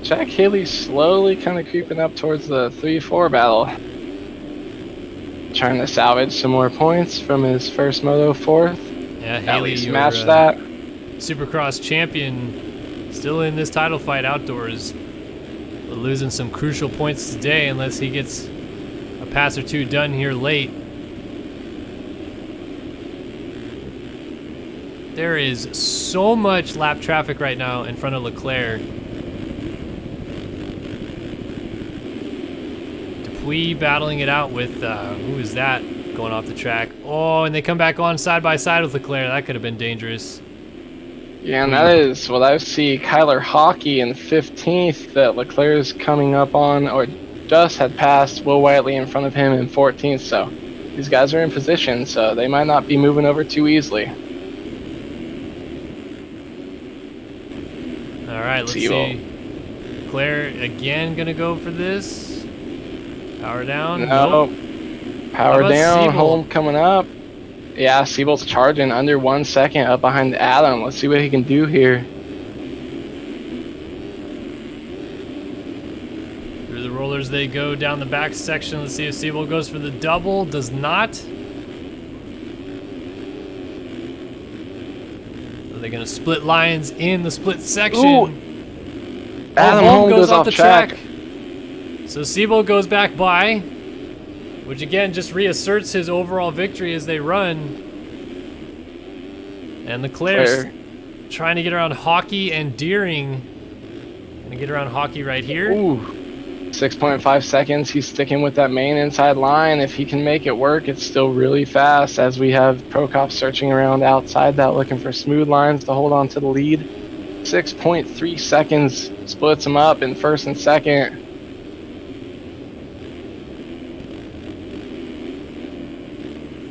Jack Haley's slowly kind of creeping up towards the 3-4 battle. Trying to salvage some more points from his first Moto fourth. Yeah, Haley, you matched that. Supercross champion, still in this title fight outdoors. But losing some crucial points today unless he gets a pass or two done here late. There is so much lap traffic right now in front of Leclerc. Dupuis battling it out with, who is that going off the track? Oh, and they come back on side by side with Leclerc. That could have been dangerous. Yeah, and that is what I see Kyler Hockey in 15th that Leclerc is coming up on, or just had passed Will Whiteley in front of him in 14th. So these guys are in position, so they might not be moving over too easily. All right, let's see. Leclerc again going to go for this. Power down. No. Nope. Power down. Holm coming up. Yeah, Seabolt's charging under 1 second up behind Adam. Let's see what he can do here. Through the rollers they go down the back section. Let's see if Siebold goes for the double. Does not. Are they going to split lines in the split section? Ooh. Adam Holm goes off the track. So Siebold goes back by, which again just reasserts his overall victory as they run. And Leclerc's trying to get around Hockey and Deering. Gonna get around Hockey right here. Ooh. 6.5 seconds. He's sticking with that main inside line. If he can make it work, it's still really fast as we have Prokop searching around outside that, looking for smooth lines to hold on to the lead. 6.3 seconds splits him up in first and second.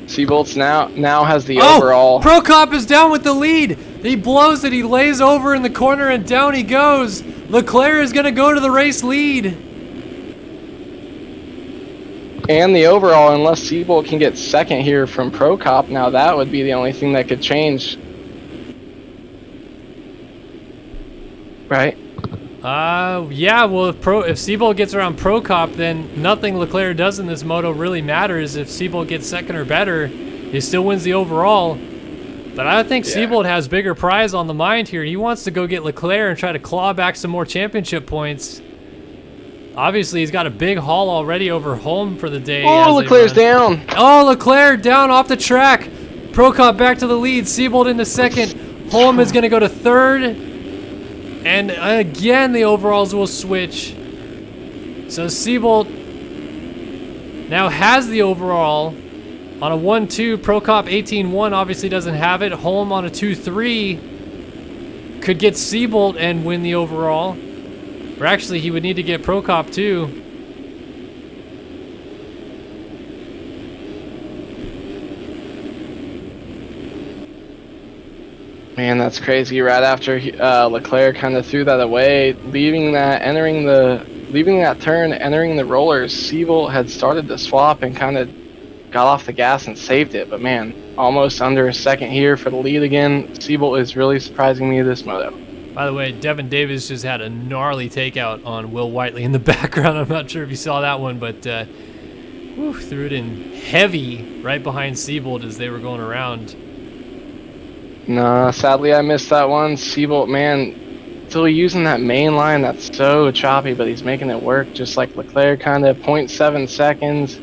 Seabolt's now has the overall. Prokop is down with the lead. He blows it. He lays over in the corner and down he goes. Leclerc is going to go to the race lead. And the overall, unless Siebold can get second here from Prokop, now that would be the only thing that could change. Right? Yeah, well, if Siebold gets around Prokop, then nothing Leclerc does in this moto really matters. If Siebold gets second or better, he still wins the overall. But I think Siebold has bigger prize on the mind here. He wants to go get Leclerc and try to claw back some more championship points. Obviously, he's got a big haul already over home for the day. Oh, Leclerc's down. Oh, Leclerc down off the track. Prokop back to the lead. Siebold into second. Holm is going to go to third. And again, the overalls will switch. So Siebold now has the overall on a 1-2. Prokop 18-1 obviously doesn't have it. Holm on a 2-3 could get Siebold and win the overall. Or actually, he would need to get Prokop too. Man, that's crazy. Right after Leclerc kind of threw that away, leaving that turn, entering the rollers, Siebold had started to swap and kind of got off the gas and saved it. But man, almost under a second here for the lead again. Siebold is really surprising me this moto. By the way, Devin Davis just had a gnarly takeout on Will Whiteley in the background. I'm not sure if you saw that one, but threw it in heavy right behind Siebold as they were going around. No, sadly I missed that one. Siebold, man, still using that main line. That's so choppy, but he's making it work just like Leclerc, kind of 0.7 seconds.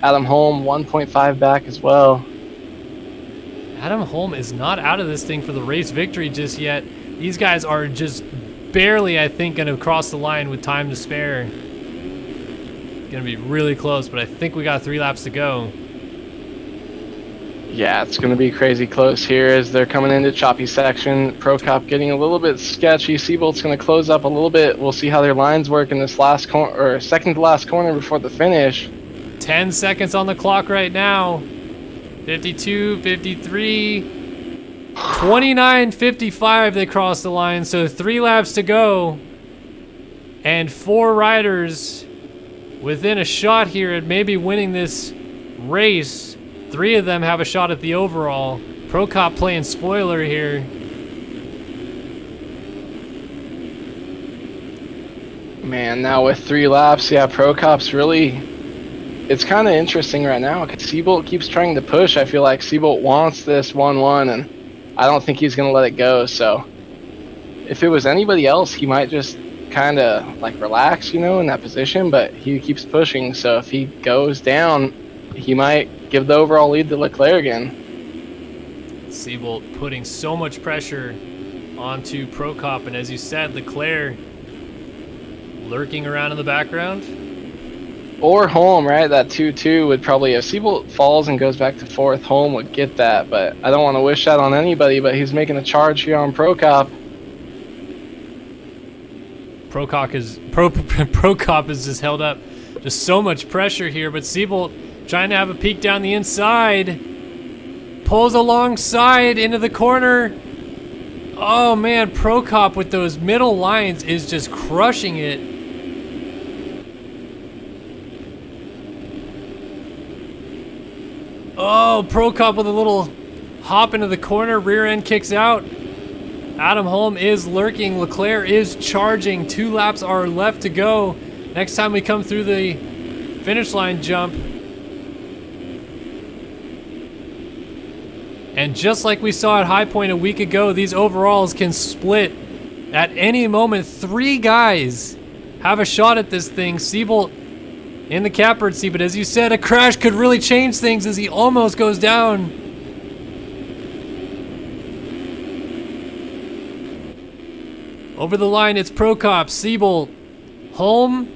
Adam Holm 1.5 back as well. Adam Holm is not out of this thing for the race victory just yet. These guys are just barely, I think, going to cross the line with time to spare. Going to be really close, but I think we got 3 laps to go. Yeah, it's going to be crazy close here as they're coming into choppy section. Prokop getting a little bit sketchy. Siebold's going to close up a little bit. We'll see how their lines work in this last corner, or second to last corner before the finish. 10 seconds on the clock right now. 52, 53, 29, 55 they cross the line. So 3 laps to go. And 4 riders within a shot here at maybe winning this race. 3 of them have a shot at the overall. Prokop playing spoiler here. Man, now with 3 laps, yeah, Prokop's really... It's kind of interesting right now because Siebold keeps trying to push. I feel like Siebold wants this 1-1, and I don't think he's going to let it go. So if it was anybody else, he might just kind of like relax, you know, in that position, but he keeps pushing. So if he goes down, he might give the overall lead to Leclerc again. Siebold putting so much pressure onto Prokop, and as you said, Leclerc lurking around in the background. Or Holm, right? That 2-2 would probably, if Siebold falls and goes back to 4th, Holm would get that, but I don't want to wish that on anybody, but he's making a charge here on Prokop. Prokop is just held up. Just so much pressure here, but Siebold trying to have a peek down the inside. Pulls alongside into the corner. Oh man, Prokop with those middle lines is just crushing it. Oh, Prokop with a little hop into the corner. Rear end kicks out. Adam Holm is lurking. Leclerc is charging. 2 laps are left to go. next time we come through the finish line jump. And just like we saw at High Point a week ago, these overalls can split at any moment. 3 guys have a shot at this thing. Siebold in the catbird seat, but as you said, a crash could really change things as he almost goes down. Over the line, it's Prokop, Siebold, Holm,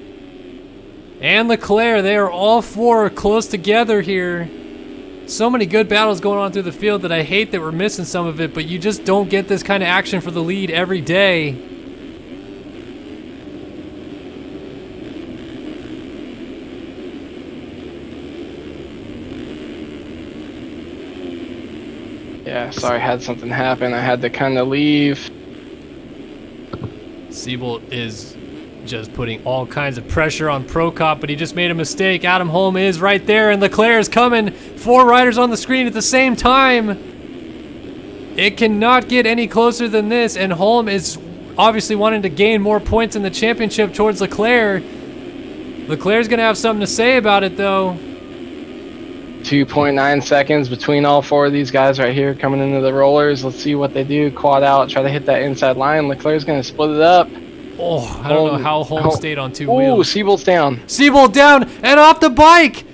and Leclerc. They are all 4 close together here. So many good battles going on through the field that I hate that we're missing some of it, but you just don't get this kind of action for the lead every day. Yeah, sorry, had something happen. I had to kind of leave. Siebold is just putting all kinds of pressure on Prokop, but he just made a mistake. Adam Holm is right there, and Leclerc is coming. 4 riders on the screen at the same time. It cannot get any closer than this, and Holm is obviously wanting to gain more points in the championship towards Leclerc. Leclerc's going to have something to say about it, though. 2.9 seconds between all 4 of these guys right here coming into the rollers. Let's see what they do. Quad out, try to hit that inside line. Leclerc's going to split it up. Oh, I don't know how Holm stayed on 2 wheels. Oh, Siebold's down. Siebold down and off the bike.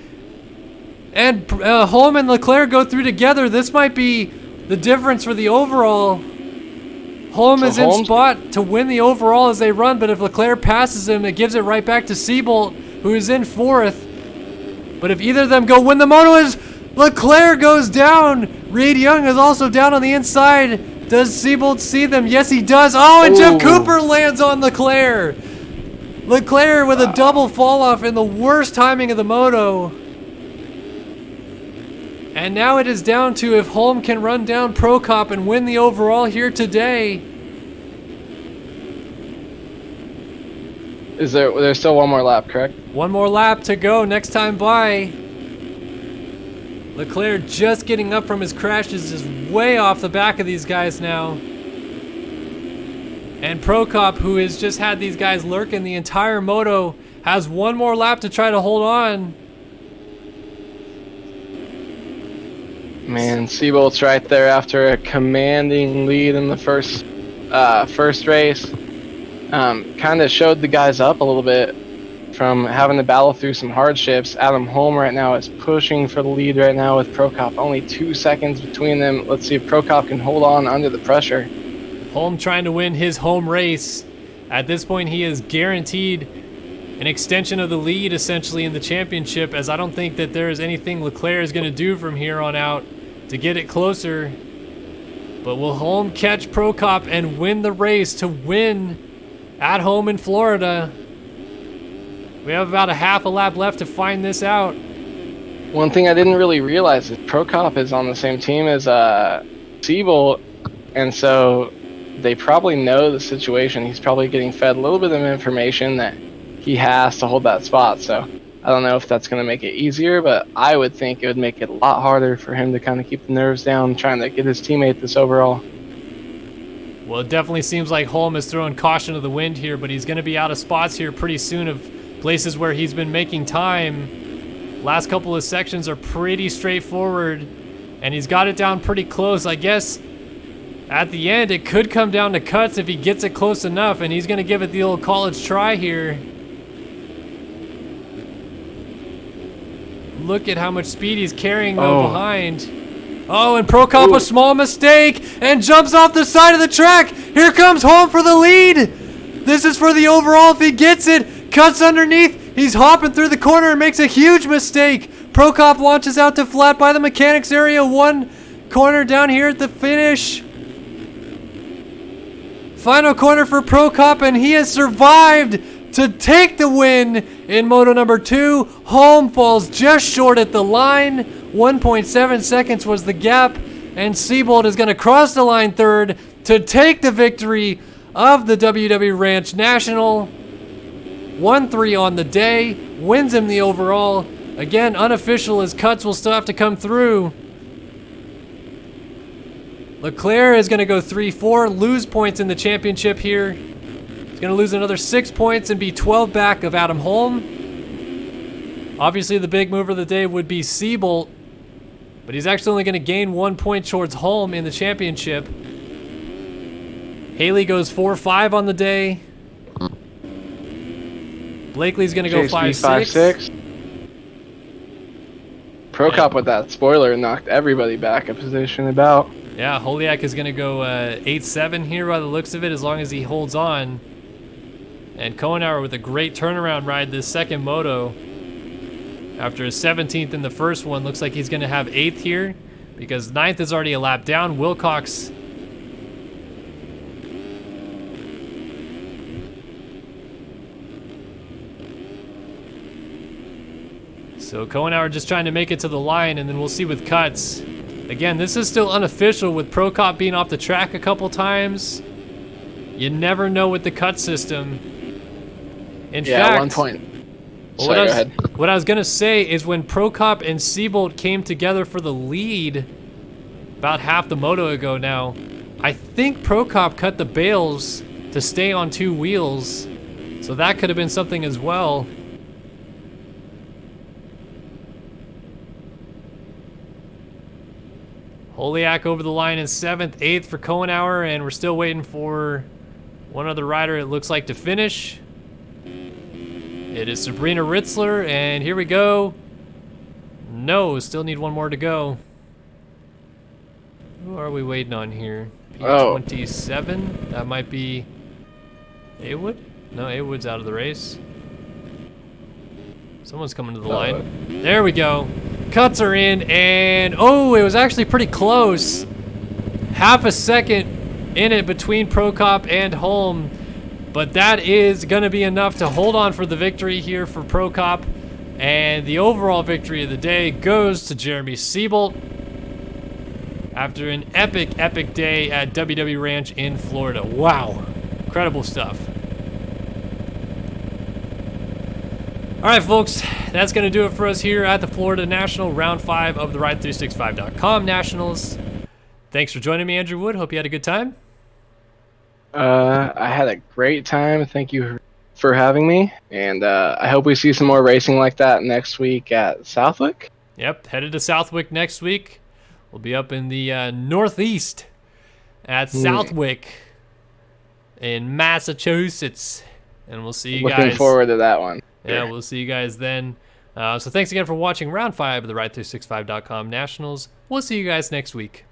And Holm and Leclerc go through together. This might be the difference for the overall. Holm is in spot to win the overall as they run, but if Leclerc passes him, it gives it right back to Siebold, who is in 4th. But if either of them go win the moto, as Leclerc goes down, Reed Young is also down on the inside. Does Siebold see them? Yes, he does. Oh, and Jeff Cooper lands on Leclerc. Leclerc with a double fall off in the worst timing of the moto. And now it is down to if Holm can run down Prokop and win the overall here today. There's still one more lap, correct? One more lap to go next time by. Leclerc just getting up from his crashes is way off the back of these guys now. And Prokop, who has just had these guys lurking the entire moto, has one more lap to try to hold on. Man, Siebold's right there after a commanding lead in the first race. Kind of showed the guys up a little bit from having to battle through some hardships. Adam Holm right now is pushing for the lead right now with Prokop. Only 2 seconds between them. Let's see if Prokop can hold on under the pressure. Holm trying to win his home race. At this point, he is guaranteed an extension of the lead essentially in the championship, as I don't think that there is anything Leclerc is going to do from here on out to get it closer. But will Holm catch Prokop and win the race to win at home in Florida? We have about a half a lap left to find this out. One thing I didn't really realize is Prokop is on the same team as Siebold, and so they probably know the situation. He's probably getting fed a little bit of information that he has to hold that spot. So I don't know if that's going to make it easier, but I would think it would make it a lot harder for him to kind of keep the nerves down, trying to get his teammate this overall. Well, it definitely seems like Holm is throwing caution to the wind here, but he's going to be out of spots here pretty soon of places where he's been making time. Last couple of sections are pretty straightforward, and he's got it down pretty close. I guess at the end it could come down to cuts if he gets it close enough, and he's going to give it the old college try here. Look at how much speed he's carrying though behind. Oh, and Prokop a small mistake and jumps off the side of the track. Here comes Holm for the lead. This is for the overall if he gets it. Cuts underneath. He's hopping through the corner and makes a huge mistake. Prokop launches out to flat by the mechanics area. One corner down here at the finish. Final corner for Prokop, and he has survived to take the win in Moto number 2. Holm falls just short at the line. 1.7 seconds was the gap, and Siebold is going to cross the line third to take the victory of the WW Ranch National. 1-3 on the day, wins him the overall. Again, unofficial, as cuts will still have to come through. Leclerc is going to go 3-4, lose points in the championship here. He's going to lose another 6 points and be 12 back of Adam Holm. Obviously, the big mover of the day would be Seabolt, but he's actually only going to gain 1 point towards Holm in the championship. Haley goes 4-5 on the day. Blakely's going to go 5-6. Prokop with that spoiler knocked everybody back a position about. Yeah, Holiak is going to go 8-7 here by the looks of it, as long as he holds on. And Kohenauer with a great turnaround ride this second moto. After a 17th in the first one, looks like he's going to have 8th here, because 9th is already a lap down. Wilcox so Kohenauer just trying to make it to the line, and then we'll see with cuts. Again, this is still unofficial with Prokop being off the track a couple times. You never know with the cut system. In fact, 1 point. Well, Sorry, go ahead. what I was going to say is when Prokop and Seabolt came together for the lead about half the moto ago now, I think Prokop cut the bails to stay on 2 wheels. So that could have been something as well. Holiak over the line in 7th, 8th for Kohenauer, and we're still waiting for one other rider, it looks like, to finish. It is Sabrina Ritzler, and here we go. No, still need one more to go. Who are we waiting on here? P27? That might be Awood? No, Awood's out of the race. Someone's coming to the line. There we go. Cuts are in, and oh, it was actually pretty close. Half a second in it between Prokop and Holm, but that is going to be enough to hold on for the victory here for Prokop, and the overall victory of the day goes to Jeremy Seabolt after an epic day at WW Ranch in Florida. Wow, incredible stuff. All right, folks, that's going to do it for us here at the Florida National Round 5 of the Ride365.com Nationals. Thanks for joining me, Andrew Wood. Hope you had a good time. I had a great time. Thank you for having me, and I hope we see some more racing like that next week at Southwick. Yep, headed to Southwick next week. We'll be up in the Northeast at Southwick in Massachusetts, and we'll see you guys. Looking forward to that one. Yeah, we'll see you guys then. So thanks again for watching Round 5 of the Ride365.com Nationals. We'll see you guys next week.